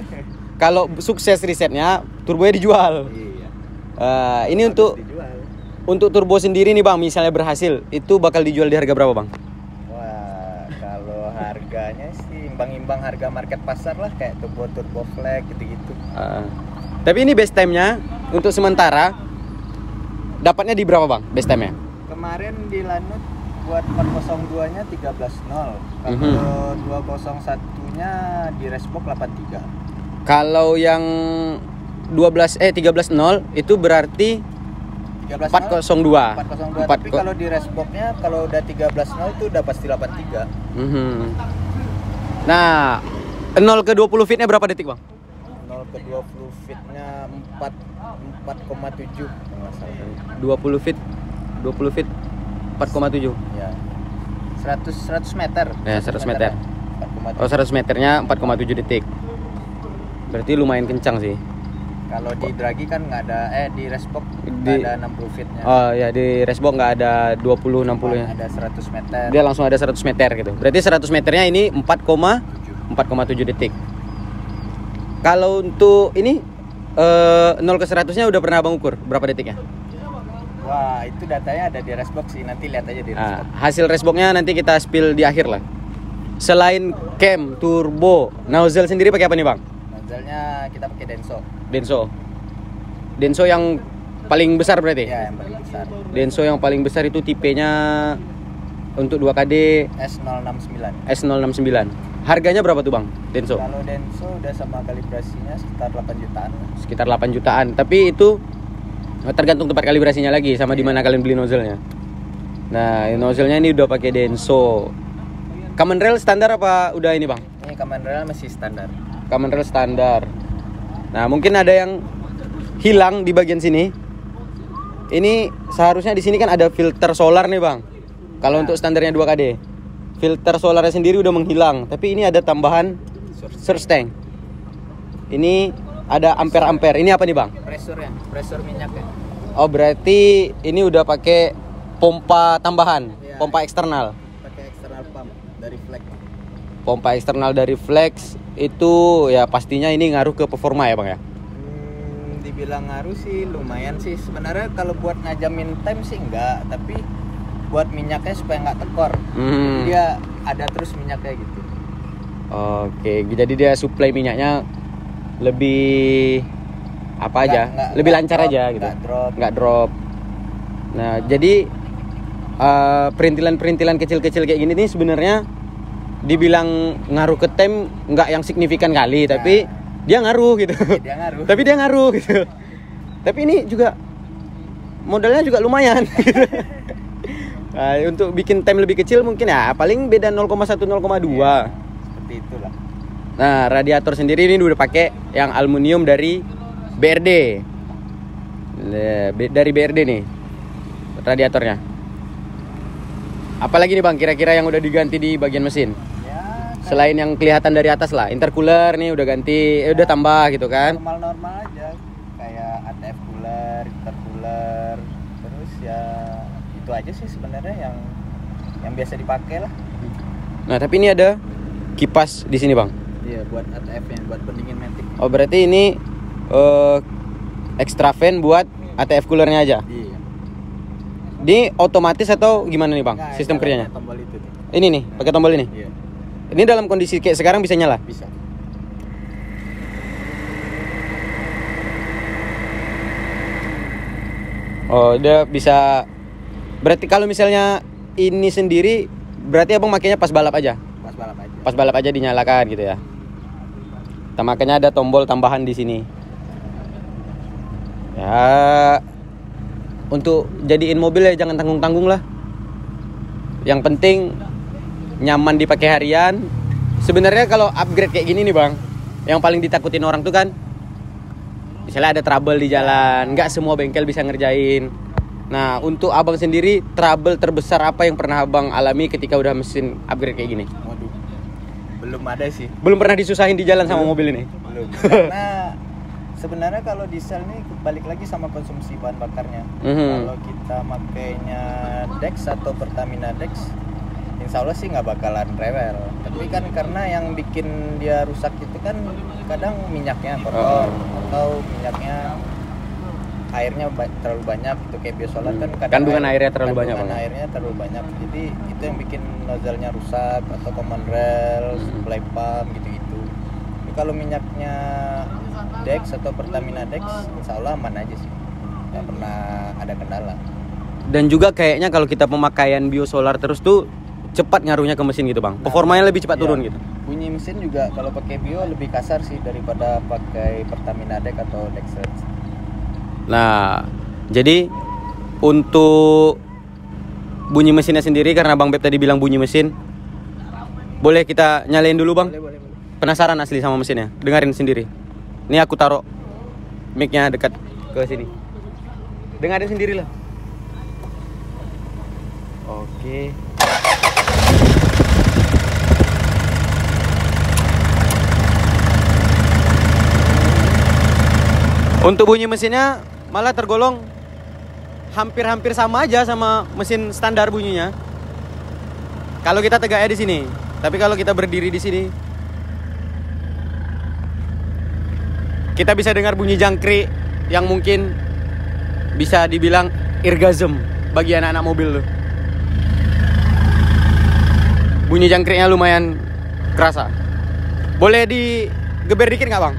Speaker 1: Kalau sukses risetnya, turbonya dijual.
Speaker 2: Iya.
Speaker 1: Ini untuk turbo sendiri nih Bang, misalnya berhasil, itu bakal dijual di harga berapa Bang?
Speaker 2: Harganya sih imbang-imbang harga market pasar lah, kayak turbo flag gitu-gitu.
Speaker 1: Tapi ini base time-nya untuk sementara dapatnya di berapa Bang base time-nya?
Speaker 2: Kemarin di Lanut buat 402-nya 13.0. Kalau 201-nya di Resbox 83.
Speaker 1: Kalau yang 13.0 itu berarti 402.
Speaker 2: 402. Tapi kalau di Resbox-nya kalau udah 13.0 itu udah pasti 83.
Speaker 1: Nah, 0 ke 20 feet-nya berapa detik Bang?
Speaker 2: 0 ke 20 feet-nya 4,7 enggak salah.
Speaker 1: 20 feet 4,7.
Speaker 2: Ya. 100 meter.
Speaker 1: Ya, 100 meter.
Speaker 2: 4,7.
Speaker 1: Oh, 100 meternya 4,7 detik. Berarti lumayan kencang sih.
Speaker 2: Kalau di Draghi kan nggak ada, di Resbox nggak ada 60 feet-nya.
Speaker 1: Oh ya, di Resbox nggak ada 20-60 ya.
Speaker 2: Ada 100 meter.
Speaker 1: Dia langsung ada 100 meter gitu. Berarti 100 meternya ini 4,7 detik. Kalau untuk ini 0 ke 100-nya udah pernah Abang ukur berapa detiknya?
Speaker 2: Wah, itu datanya ada di Resbox sih, nanti lihat aja di Resbox.
Speaker 1: Hasil Resbox-nya nanti kita spill di akhir lah. Selain cam, turbo, nozzle sendiri pakai apa nih Bang?
Speaker 2: Nozzle-nya kita pakai
Speaker 1: Denso yang paling besar berarti?
Speaker 2: Ya, yang paling besar.
Speaker 1: Denso yang paling besar itu tipenya untuk 2KD S069. Harganya berapa tuh Bang, Denso?
Speaker 2: Kalau Denso udah sama kalibrasinya sekitar 8 jutaan.
Speaker 1: Sekitar 8 jutaan. Tapi itu tergantung tempat kalibrasinya lagi sama di mana kalian beli nozzle-nya. Nah, nozzle-nya ini udah pakai Denso. Common rail standar apa udah ini Bang?
Speaker 2: Ini common rail masih standar.
Speaker 1: Common rail standar. Nah, mungkin ada yang hilang di bagian sini. Ini seharusnya di sini kan ada filter solar nih Bang. Kalau untuk standarnya 2KD, filter solarnya sendiri udah menghilang. Tapi ini ada tambahan surge tank. Ini ada ampere-ampere. Ini apa nih bang?
Speaker 2: Pressure minyaknya.
Speaker 1: Oh berarti ini udah pakai pompa tambahan,
Speaker 2: Ya,
Speaker 1: pompa eksternal.
Speaker 2: Pakai external pump dari Flex.
Speaker 1: Pompa eksternal dari Flex itu ya pastinya ini ngaruh ke performa ya bang ya?
Speaker 2: Dibilang ngaruh sih lumayan sih. Sebenarnya kalau buat ngajamin time sih enggak, tapi buat minyaknya supaya nggak tekor. Jadi dia ada terus minyaknya gitu.
Speaker 1: Oke, jadi dia suplai minyaknya lebih apa aja? Lebih lancar
Speaker 2: drop,
Speaker 1: aja gitu.
Speaker 2: Nggak drop.
Speaker 1: Drop. Nah, jadi perintilan-perintilan kecil-kecil kayak gini nih sebenarnya dibilang ngaruh ke time nggak yang signifikan kali, tapi dia ngaruh gitu.
Speaker 2: Dia ngaruh.
Speaker 1: Tapi dia ngaruh gitu. Tapi ini juga modalnya juga lumayan gitu. Nah, untuk bikin time lebih kecil mungkin ya paling beda 0,1 0,2.
Speaker 2: Seperti itulah.
Speaker 1: Nah, radiator sendiri ini udah pakai yang aluminium dari BRD. Dari BRD nih radiatornya. Apalagi nih Bang kira-kira yang udah diganti di bagian mesin? Selain yang kelihatan dari atas lah, intercooler nih udah ganti, udah tambah gitu kan?
Speaker 2: Normal-normal aja, kayak ATF cooler, intercooler, terus ya itu aja sih sebenarnya yang biasa dipakai lah.
Speaker 1: Nah tapi ini ada kipas di sini bang?
Speaker 2: Iya buat ATF-nya, buat pendingin matic.
Speaker 1: Oh berarti ini extra fan buat ATF coolernya aja?
Speaker 2: Iya.
Speaker 1: Ini otomatis atau gimana nih bang? Sistem kerjanya?
Speaker 2: Tombol itu tuh.
Speaker 1: Ini nih, pakai tombol ini?
Speaker 2: Iya.
Speaker 1: Ini dalam kondisi kayak sekarang bisa nyala?
Speaker 2: Bisa.
Speaker 1: Oh, dia bisa. Berarti kalau misalnya ini sendiri, berarti abang makainya pas balap aja?
Speaker 2: Pas balap aja.
Speaker 1: Pas balap aja dinyalakan gitu ya. Makanya ada tombol tambahan di sini. Ya, untuk jadiin mobil ya jangan tanggung-tanggung lah. Yang penting nyaman dipakai harian. Sebenarnya kalau upgrade kayak gini nih bang, yang paling ditakutin orang tuh kan misalnya ada trouble di jalan, nggak semua bengkel bisa ngerjain. Nah untuk abang sendiri, trouble terbesar apa yang pernah abang alami ketika udah mesin upgrade kayak gini?
Speaker 2: Waduh, belum ada sih.
Speaker 1: Belum pernah disusahin di jalan sama mobil ini?
Speaker 2: Belum. Karena sebenarnya kalau diesel nih balik lagi sama konsumsi bahan bakarnya. Kalau kita makainya Dex atau Pertamina Dex, insya Allah sih nggak bakalan rewel. Tapi kan karena yang bikin dia rusak itu kan kadang minyaknya kotor atau minyaknya airnya terlalu banyak gitu, kayak biosolar kan
Speaker 1: kandungan airnya terlalu banyak.
Speaker 2: Kandungan airnya terlalu banyak. Jadi itu yang bikin nozzle-nya rusak atau command rail, supply pump gitu-gitu. Tapi kalau minyaknya Dex atau Pertamina Dex, insya Allah aman aja sih, nggak pernah ada kendala. Dan juga kayaknya kalau kita pemakaian biosolar terus tuh cepat ngaruhnya ke mesin gitu bang, performanya lebih cepat turun gitu. Bunyi mesin juga kalau pakai bio lebih kasar sih daripada pakai Pertamina Dex atau Dexred. Nah, jadi untuk bunyi mesinnya sendiri, karena Bang Beb tadi bilang bunyi mesin, boleh kita nyalain dulu bang? Boleh. Penasaran asli sama mesinnya, dengerin sendiri. Ini aku taruh mic-nya dekat ke sini. Dengerin sendiri lah. Oke. Untuk bunyi mesinnya malah tergolong hampir-hampir sama aja sama mesin standar bunyinya. Kalau kita tegaknya di sini, tapi kalau kita berdiri di sini, kita bisa dengar bunyi jangkrik yang mungkin bisa dibilang orgasm bagi anak-anak mobil tuh. Bunyi jangkriknya lumayan kerasa. Boleh digeber dikit nggak bang?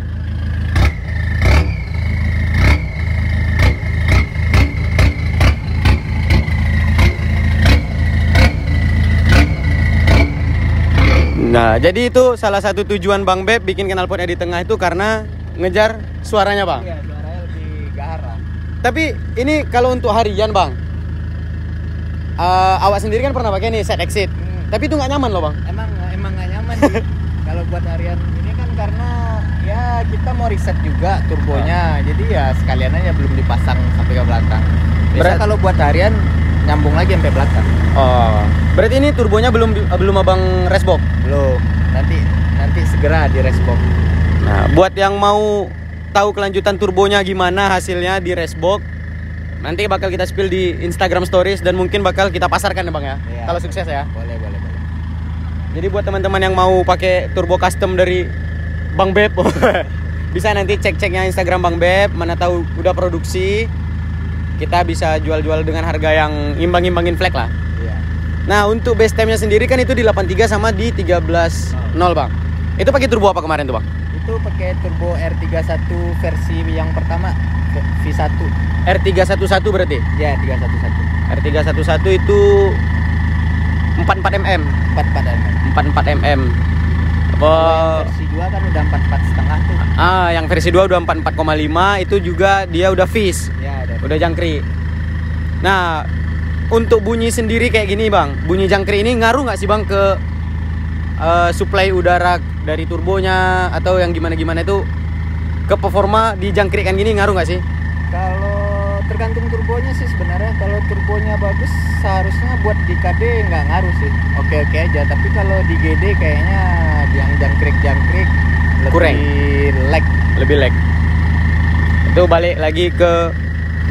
Speaker 2: Nah, jadi itu salah satu tujuan Bang Beb bikin knalpotnya di tengah itu karena ngejar suaranya bang. Iya, suaranya lebih gahar. Tapi ini kalau untuk harian bang, awak sendiri kan pernah pakai nih set exit. Tapi itu nggak nyaman loh bang. Emang nggak nyaman sih. Kalau buat harian ini kan karena ya kita mau riset juga turbonya, jadi ya sekalian aja belum dipasang sampai ke belakang. Biasa kalau buat harian nyambung lagi sampai belakang. Oh, berarti ini turbonya belum abang resbox? Belum. Nanti segera di resbox. Nah, buat yang mau
Speaker 1: tahu kelanjutan turbonya gimana hasilnya di Racebox, nanti bakal kita spill di Instagram Stories dan mungkin bakal kita pasarkan ya Bang ya.
Speaker 2: Iya,
Speaker 1: Kalau sukses ya.
Speaker 2: Boleh.
Speaker 1: Jadi buat teman-teman yang mau pakai turbo custom dari Bang Beb, bisa nanti cek-ceknya Instagram Bang Beb, mana tahu udah produksi. Kita bisa jual-jual dengan harga yang imbang-imbangin flag lah.
Speaker 2: Iya.
Speaker 1: Nah, untuk base time-nya sendiri kan itu di 83 sama di 13.0 Bang. Itu pakai turbo apa kemarin tuh Bang?
Speaker 2: Itu pakai turbo R31 versi yang pertama, V1.
Speaker 1: R311 berarti?
Speaker 2: Ya, 311.
Speaker 1: R311 itu 44 mm.
Speaker 2: 44 mm.
Speaker 1: 44 mm.
Speaker 2: Versi 2 kan udah 44,5 tuh.
Speaker 1: Yang versi 2 udah 44,5, itu juga dia udah fish.
Speaker 2: Ya,
Speaker 1: udah jangkrik. Nah, untuk bunyi sendiri kayak gini Bang, bunyi jangkrik ini ngaruh nggak sih Bang ke suplai udara dari turbonya atau yang gimana-gimana itu ke performa di jangkrikan gini ngaruh nggak sih?
Speaker 2: Kalau tergantung turbonya sih sebenarnya. Kalau turbonya bagus seharusnya buat di KD nggak ngaruh sih. Oke aja. Tapi kalau di GD kayaknya yang jangkrik lebih
Speaker 1: kurang
Speaker 2: lag.
Speaker 1: Lebih lag. Itu balik lagi ke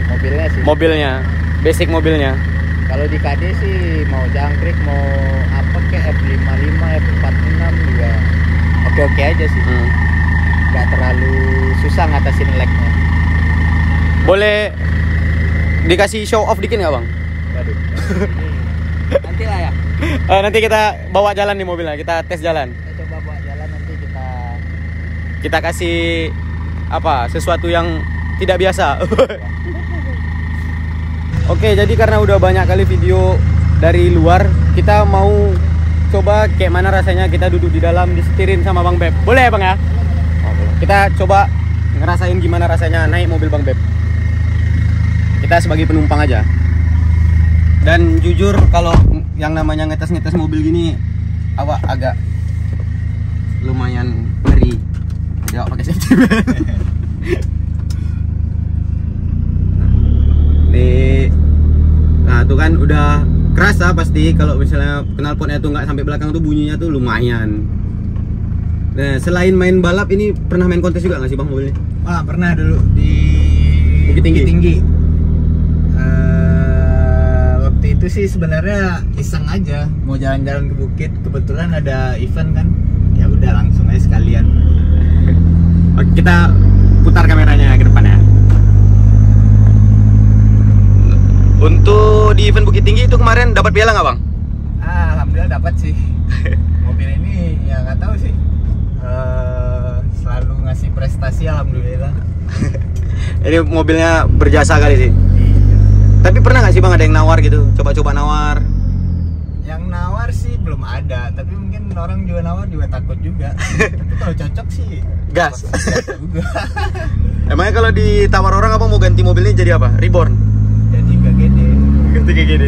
Speaker 2: mobilnya sih.
Speaker 1: Mobilnya, basic mobilnya.
Speaker 2: Kalau di KD sih mau jangkrik mau apa kayak F55, F46 juga oke aja sih. Nggak terlalu susah ngatasin lagnya.
Speaker 1: Boleh dikasih show off dikit nggak Bang?
Speaker 2: Waduh. Nanti lah ya.
Speaker 1: Nanti kita bawa jalan nih mobilnya, kita tes jalan.
Speaker 2: Kita coba bawa jalan nanti
Speaker 1: kita kasih apa sesuatu yang tidak biasa. Oke, jadi karena udah banyak kali video dari luar, kita mau coba kayak mana rasanya kita duduk di dalam disetirin sama Bang Beb. Boleh ya Bang ya? Kita coba ngerasain gimana rasanya naik mobil Bang Beb. Kita sebagai penumpang aja. Dan jujur kalau yang namanya ngetes mobil gini agak lumayan ngeri. Coba pakai safety belt. Nah tuh kan udah kerasa pasti kalau misalnya knalpotnya tuh nggak sampai belakang tuh bunyinya tuh lumayan. Nah selain main balap ini pernah main kontes juga nggak sih Bang mobilnya?
Speaker 2: Pernah dulu di
Speaker 1: Bukit Tinggi.
Speaker 2: Waktu itu sih sebenarnya iseng aja mau jalan-jalan ke bukit, kebetulan ada event kan, ya udah langsung aja sekalian.
Speaker 1: Oke, kita putar kameranya ke depan ya. Untuk di event Bukit Tinggi itu kemarin dapat piala nggak Bang?
Speaker 2: Alhamdulillah dapat sih. Mobil ini ya nggak tahu sih, selalu ngasih prestasi alhamdulillah.
Speaker 1: Ini mobilnya berjasa kali sih. Tapi pernah nggak sih Bang ada yang nawar gitu? Coba-coba nawar?
Speaker 2: Yang nawar sih belum ada, tapi mungkin orang juga nawar juga takut juga. Tapi kalau cocok sih
Speaker 1: gas
Speaker 2: juga.
Speaker 1: Emangnya kalau ditawar orang apa mau ganti mobil ini jadi apa? Reborn?
Speaker 2: Jadi GGD.
Speaker 1: Ganti GGD.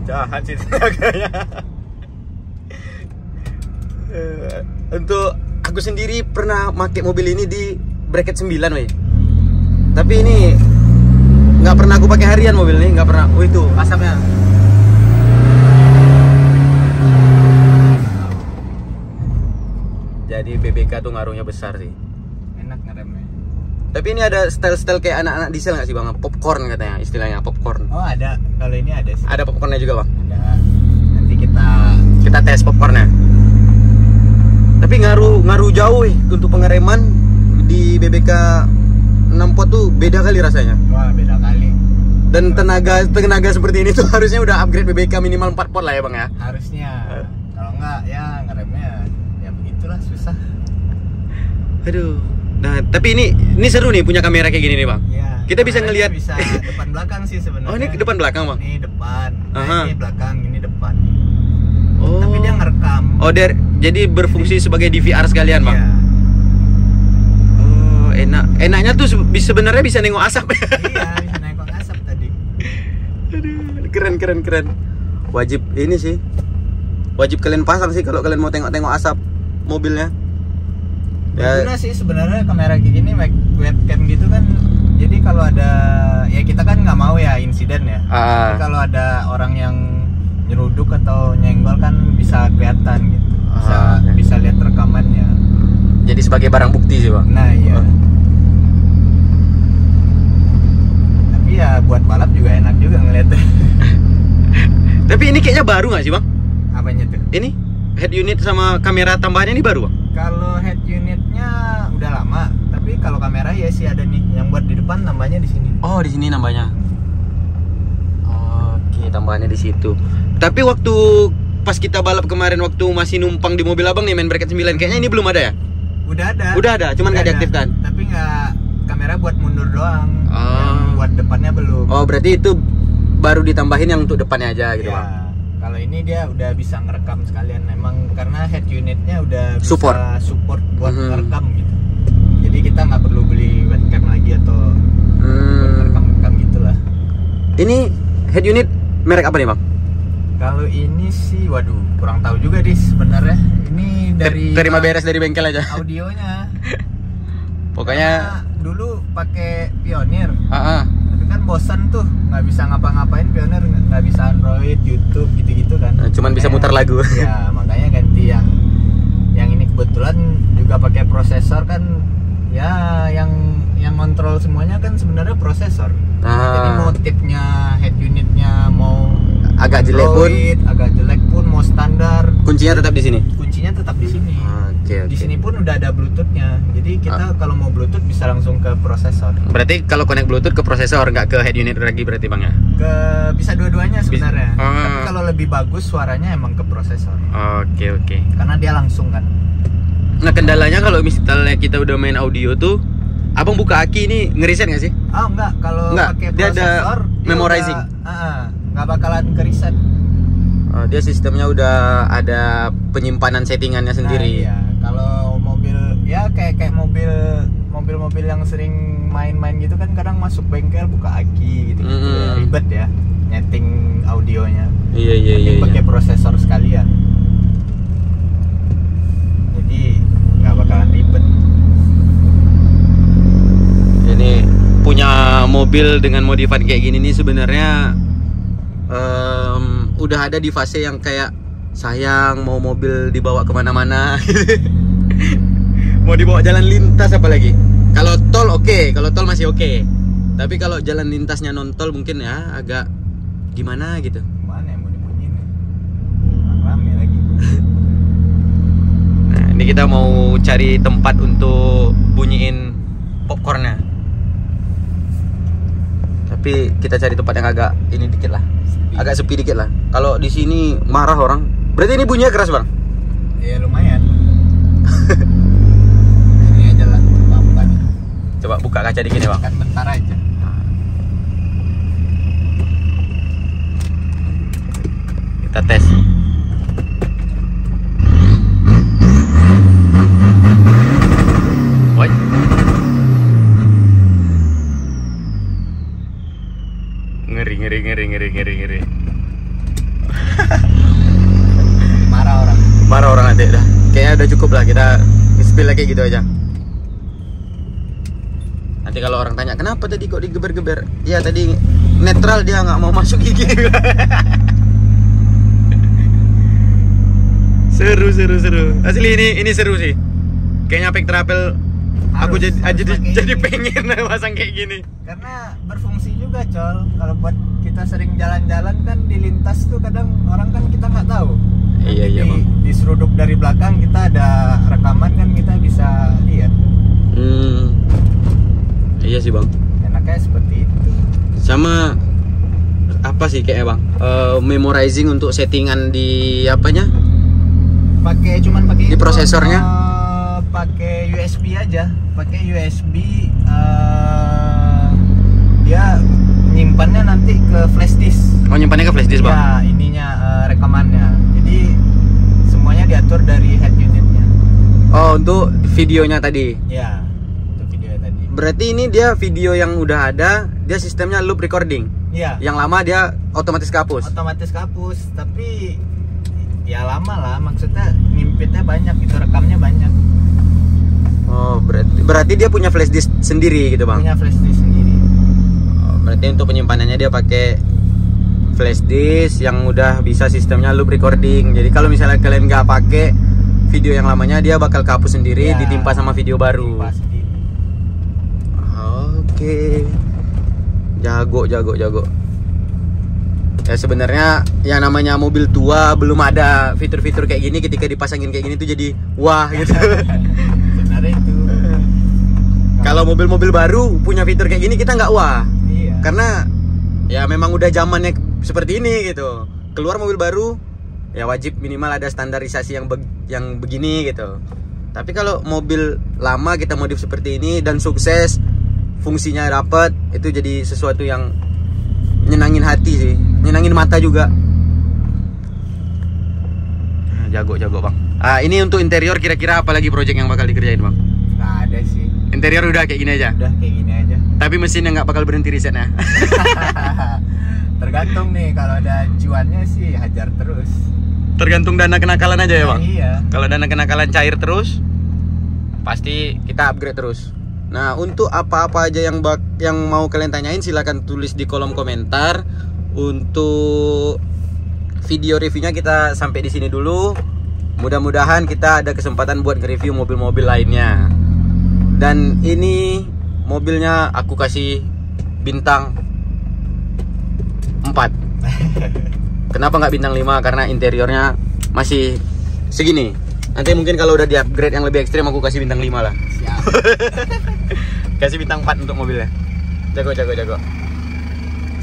Speaker 1: Jahat sih tenaganya. Untuk aku sendiri pernah pakai mobil ini di bracket 9 weh. Tapi ini nggak pernah aku pakai harian mobil ini, nggak pernah. Oh itu asapnya. Jadi BBK tuh ngaruhnya besar sih.
Speaker 2: Enak ngeremnya.
Speaker 1: Tapi ini ada style-style kayak anak-anak diesel nggak sih Bang? Popcorn katanya istilahnya, popcorn.
Speaker 2: Oh ada, kalau ini ada sih.
Speaker 1: Ada popcornnya juga Bang?
Speaker 2: Ada. Nanti kita
Speaker 1: tes popcornnya. Tapi ngaruh jauh untuk pengereman di BBK 6 pot tuh beda kali rasanya.
Speaker 2: Wah beda kali.
Speaker 1: Dan tenaga seperti ini tuh harusnya udah upgrade BBK minimal 4 pot lah ya Bang ya?
Speaker 2: Harusnya. Kalau enggak ya ngeremnya ya begitulah, susah.
Speaker 1: Aduh. Nah tapi ini seru nih punya kamera kayak gini nih Bang.
Speaker 2: Ya,
Speaker 1: kita bisa ngelihat.
Speaker 2: Bisa depan belakang sih sebenarnya.
Speaker 1: Oh ini depan belakang Bang?
Speaker 2: Ini depan.
Speaker 1: Aha.
Speaker 2: Ini belakang, ini depan.
Speaker 1: Oh.
Speaker 2: Tapi dia ngerekam.
Speaker 1: Oh jadi berfungsi sebagai DVR sekalian Bang?
Speaker 2: Iya.
Speaker 1: Oh enaknya tuh sebenarnya bisa nengok asap.
Speaker 2: Iya bisa nengok asap tadi.
Speaker 1: Aduh, keren. Wajib ini sih. Wajib kalian pasang sih kalau kalian mau tengok asap mobilnya.
Speaker 2: Berguna sih sebenarnya kamera kayak gini, webcam gitu kan. Jadi kalau ada, ya kita kan nggak mau ya insiden ya. Tapi kalau ada orang yang nyeruduk atau nyenggol kan bisa kelihatan gitu. Bisa lihat rekamannya.
Speaker 1: Jadi sebagai barang bukti sih bang.
Speaker 2: Nah iya. Tapi ya buat balap juga enak juga ngeliatnya.
Speaker 1: Tapi ini kayaknya baru nggak sih bang?
Speaker 2: Apanya tuh?
Speaker 1: Ini head unit sama kamera tambahannya ini baru bang?
Speaker 2: Kalau head unitnya udah lama, tapi kalau kamera ya sih ada nih yang buat di depan nambahnya di sini.
Speaker 1: Oh di sini nambahnya. Oke tambahannya di situ. Tapi waktu pas kita balap kemarin waktu masih numpang di mobil abang nih main bracket 9 kayaknya ini belum ada ya?
Speaker 2: Udah ada,
Speaker 1: cuman nggak diaktifkan.
Speaker 2: Tapi nggak, kamera buat mundur doang. Yang buat depannya belum.
Speaker 1: Oh berarti itu baru ditambahin yang untuk depannya aja gitu
Speaker 2: ya,
Speaker 1: bang?
Speaker 2: Kalau ini dia udah bisa ngerekam sekalian, memang karena head unitnya udah bisa support buat ngerekam gitu. Jadi kita nggak perlu beli webcam lagi atau buat ngerekam gitulah.
Speaker 1: Ini head unit merek apa nih bang?
Speaker 2: Kalau ini sih, waduh, kurang tahu juga dis sebenarnya. Ini dari
Speaker 1: terima beres dari bengkel aja.
Speaker 2: Audionya.
Speaker 1: Pokoknya
Speaker 2: karena dulu pakai Pioneer.
Speaker 1: Tapi
Speaker 2: kan bosan tuh, nggak bisa ngapa-ngapain Pioneer, nggak bisa Android, YouTube gitu-gitu kan.
Speaker 1: Cuman bisa muter lagu.
Speaker 2: Ya makanya ganti yang ini kebetulan juga pakai prosesor kan. Ya yang kontrol semuanya kan sebenarnya prosesor. Jadi motifnya head unitnya mau
Speaker 1: agak jelek pun
Speaker 2: mau standar,
Speaker 1: kuncinya tetap di sini.
Speaker 2: Kuncinya tetap di sini.
Speaker 1: Okay.
Speaker 2: Di sini pun udah ada Bluetoothnya. Jadi kita kalau mau Bluetooth bisa langsung ke prosesor.
Speaker 1: Berarti kalau connect Bluetooth ke prosesor, nggak ke head unit lagi berarti bang ya?
Speaker 2: Bisa dua-duanya sebenarnya. Tapi kalau lebih bagus suaranya emang ke prosesor.
Speaker 1: Oke.
Speaker 2: Karena dia langsung kan.
Speaker 1: Nah kendalanya kalau misalnya kita udah main audio tuh, abang buka aki ini ngeriset nggak sih?
Speaker 2: Enggak. Kalau pakai prosesor
Speaker 1: dia ada memorizing.
Speaker 2: Nggak bakalan ke-reset.
Speaker 1: Dia sistemnya udah ada penyimpanan settingannya sendiri.
Speaker 2: Nah, iya. Kalau mobil ya kayak mobil yang sering main-main gitu kan kadang masuk bengkel buka aki gitu, ya, ribet ya nyeting audionya.
Speaker 1: Iya.
Speaker 2: Pakai prosesor sekalian. Jadi nggak bakalan ribet.
Speaker 1: Ini punya mobil dengan modifan kayak gini nih sebenarnya udah ada di fase yang kayak sayang mau mobil dibawa kemana-mana. Mau dibawa jalan lintas apalagi. Kalau tol kalau tol masih oke. Tapi kalau jalan lintasnya non tol mungkin ya agak gimana gitu.
Speaker 2: Mana yang mau dibunyiin? Rame lagi.
Speaker 1: Nah, ini kita mau cari tempat untuk bunyiin popcornnya. Tapi kita cari tempat yang agak ini dikit lah. Agak sepi dikit lah. Kalau di sini marah orang. Berarti ini bunyinya keras bang?
Speaker 2: Iya lumayan. Ini aja lah bukanya.
Speaker 1: Coba buka kaca dikit ya bang.
Speaker 2: Kan bentar aja.
Speaker 1: Kita tes. Woi. Ngeri. Marah orang nanti dah. Kayaknya udah cukup lah kita spill lagi gitu aja. Nanti kalau orang tanya kenapa tadi kok digeber-geber, ya tadi netral dia nggak mau masuk gigi. Seru. Asli ini seru sih. Kayaknya Pack Travel aku jadi pengen pasang kayak gini.
Speaker 2: Karena berfungsi juga Col. Kalau buat kita sering jalan-jalan kan di lintas tuh kadang orang kan kita nggak tahu.
Speaker 1: Iya bang.
Speaker 2: Di seruduk dari belakang kita ada rekaman kan kita bisa lihat.
Speaker 1: Iya sih bang.
Speaker 2: Enaknya seperti itu.
Speaker 1: Sama apa sih kayaknya bang? Memorizing untuk settingan di apanya?
Speaker 2: Pakai
Speaker 1: di prosesornya?
Speaker 2: Pakai USB aja. Pakai USB. Dia nyimpannya nanti ke flash disk.
Speaker 1: Oh nyimpannya ke flash disk bang?
Speaker 2: Ya ininya rekamannya. Jadi semuanya diatur dari head unitnya.
Speaker 1: Oh untuk videonya tadi?
Speaker 2: Ya untuk video tadi.
Speaker 1: Berarti ini dia video yang udah ada, dia sistemnya loop recording?
Speaker 2: Iya.
Speaker 1: Yang lama dia otomatis kehapus?
Speaker 2: Otomatis kehapus, tapi ya lama lah, maksudnya ngimpitnya banyak, itu rekamnya banyak.
Speaker 1: Oh berarti dia punya flash disk sendiri gitu bang?
Speaker 2: Punya flash disk sendiri.
Speaker 1: Oh, berarti untuk penyimpanannya dia pakai flash disk yang udah bisa sistemnya loop recording. Jadi kalau misalnya kalian nggak pakai video yang lamanya, dia bakal kehapus sendiri,
Speaker 2: Ya,
Speaker 1: ditimpa sama video baru.
Speaker 2: pasti.
Speaker 1: Oke. Jago. Ya sebenarnya yang namanya mobil tua belum ada fitur-fitur kayak gini, ketika dipasangin kayak gini tuh jadi wah gitu.
Speaker 2: Sebenarnya itu.
Speaker 1: Kalau mobil-mobil baru punya fitur kayak gini kita nggak wah.
Speaker 2: Iya.
Speaker 1: Karena ya memang udah zamannya seperti ini gitu. Keluar mobil baru ya wajib minimal ada standarisasi yang begini gitu. Tapi kalau mobil lama kita modif seperti ini dan sukses, fungsinya dapat, itu jadi sesuatu yang nyenangin hati sih, nyenangin mata juga. Jago bang. Ini untuk interior kira-kira apa lagi project yang bakal dikerjain bang?
Speaker 2: Nggak ada sih.
Speaker 1: Interior udah kayak gini aja.
Speaker 2: Udah kayak gini aja.
Speaker 1: Tapi mesinnya nggak bakal berhenti risetnya.
Speaker 2: Tergantung nih, kalau ada cuannya sih hajar terus.
Speaker 1: Tergantung dana kenakalan aja ya bang.
Speaker 2: Iya.
Speaker 1: Kalau dana kenakalan cair terus, pasti kita upgrade terus. Nah, untuk apa-apa aja yang mau kalian tanyain, silahkan tulis di kolom komentar. Untuk video reviewnya kita sampai di sini dulu. Mudah-mudahan kita ada kesempatan buat nge-review mobil-mobil lainnya. Dan ini mobilnya aku kasih bintang 4. Kenapa nggak bintang 5? Karena interiornya masih segini. Nanti mungkin kalau udah di upgrade yang lebih ekstrim aku kasih bintang 5 lah.
Speaker 2: Siap.
Speaker 1: Kasih bintang 4 untuk mobilnya. Jago.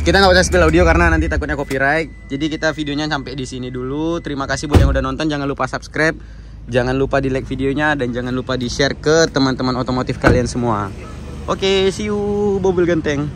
Speaker 1: Kita nggak usah spill audio karena nanti takutnya copyright. Jadi kita videonya sampai di sini dulu. Terima kasih buat yang udah nonton. Jangan lupa subscribe, jangan lupa di like videonya, dan jangan lupa di share ke teman-teman otomotif kalian semua. Oke, see you, mobil ganteng.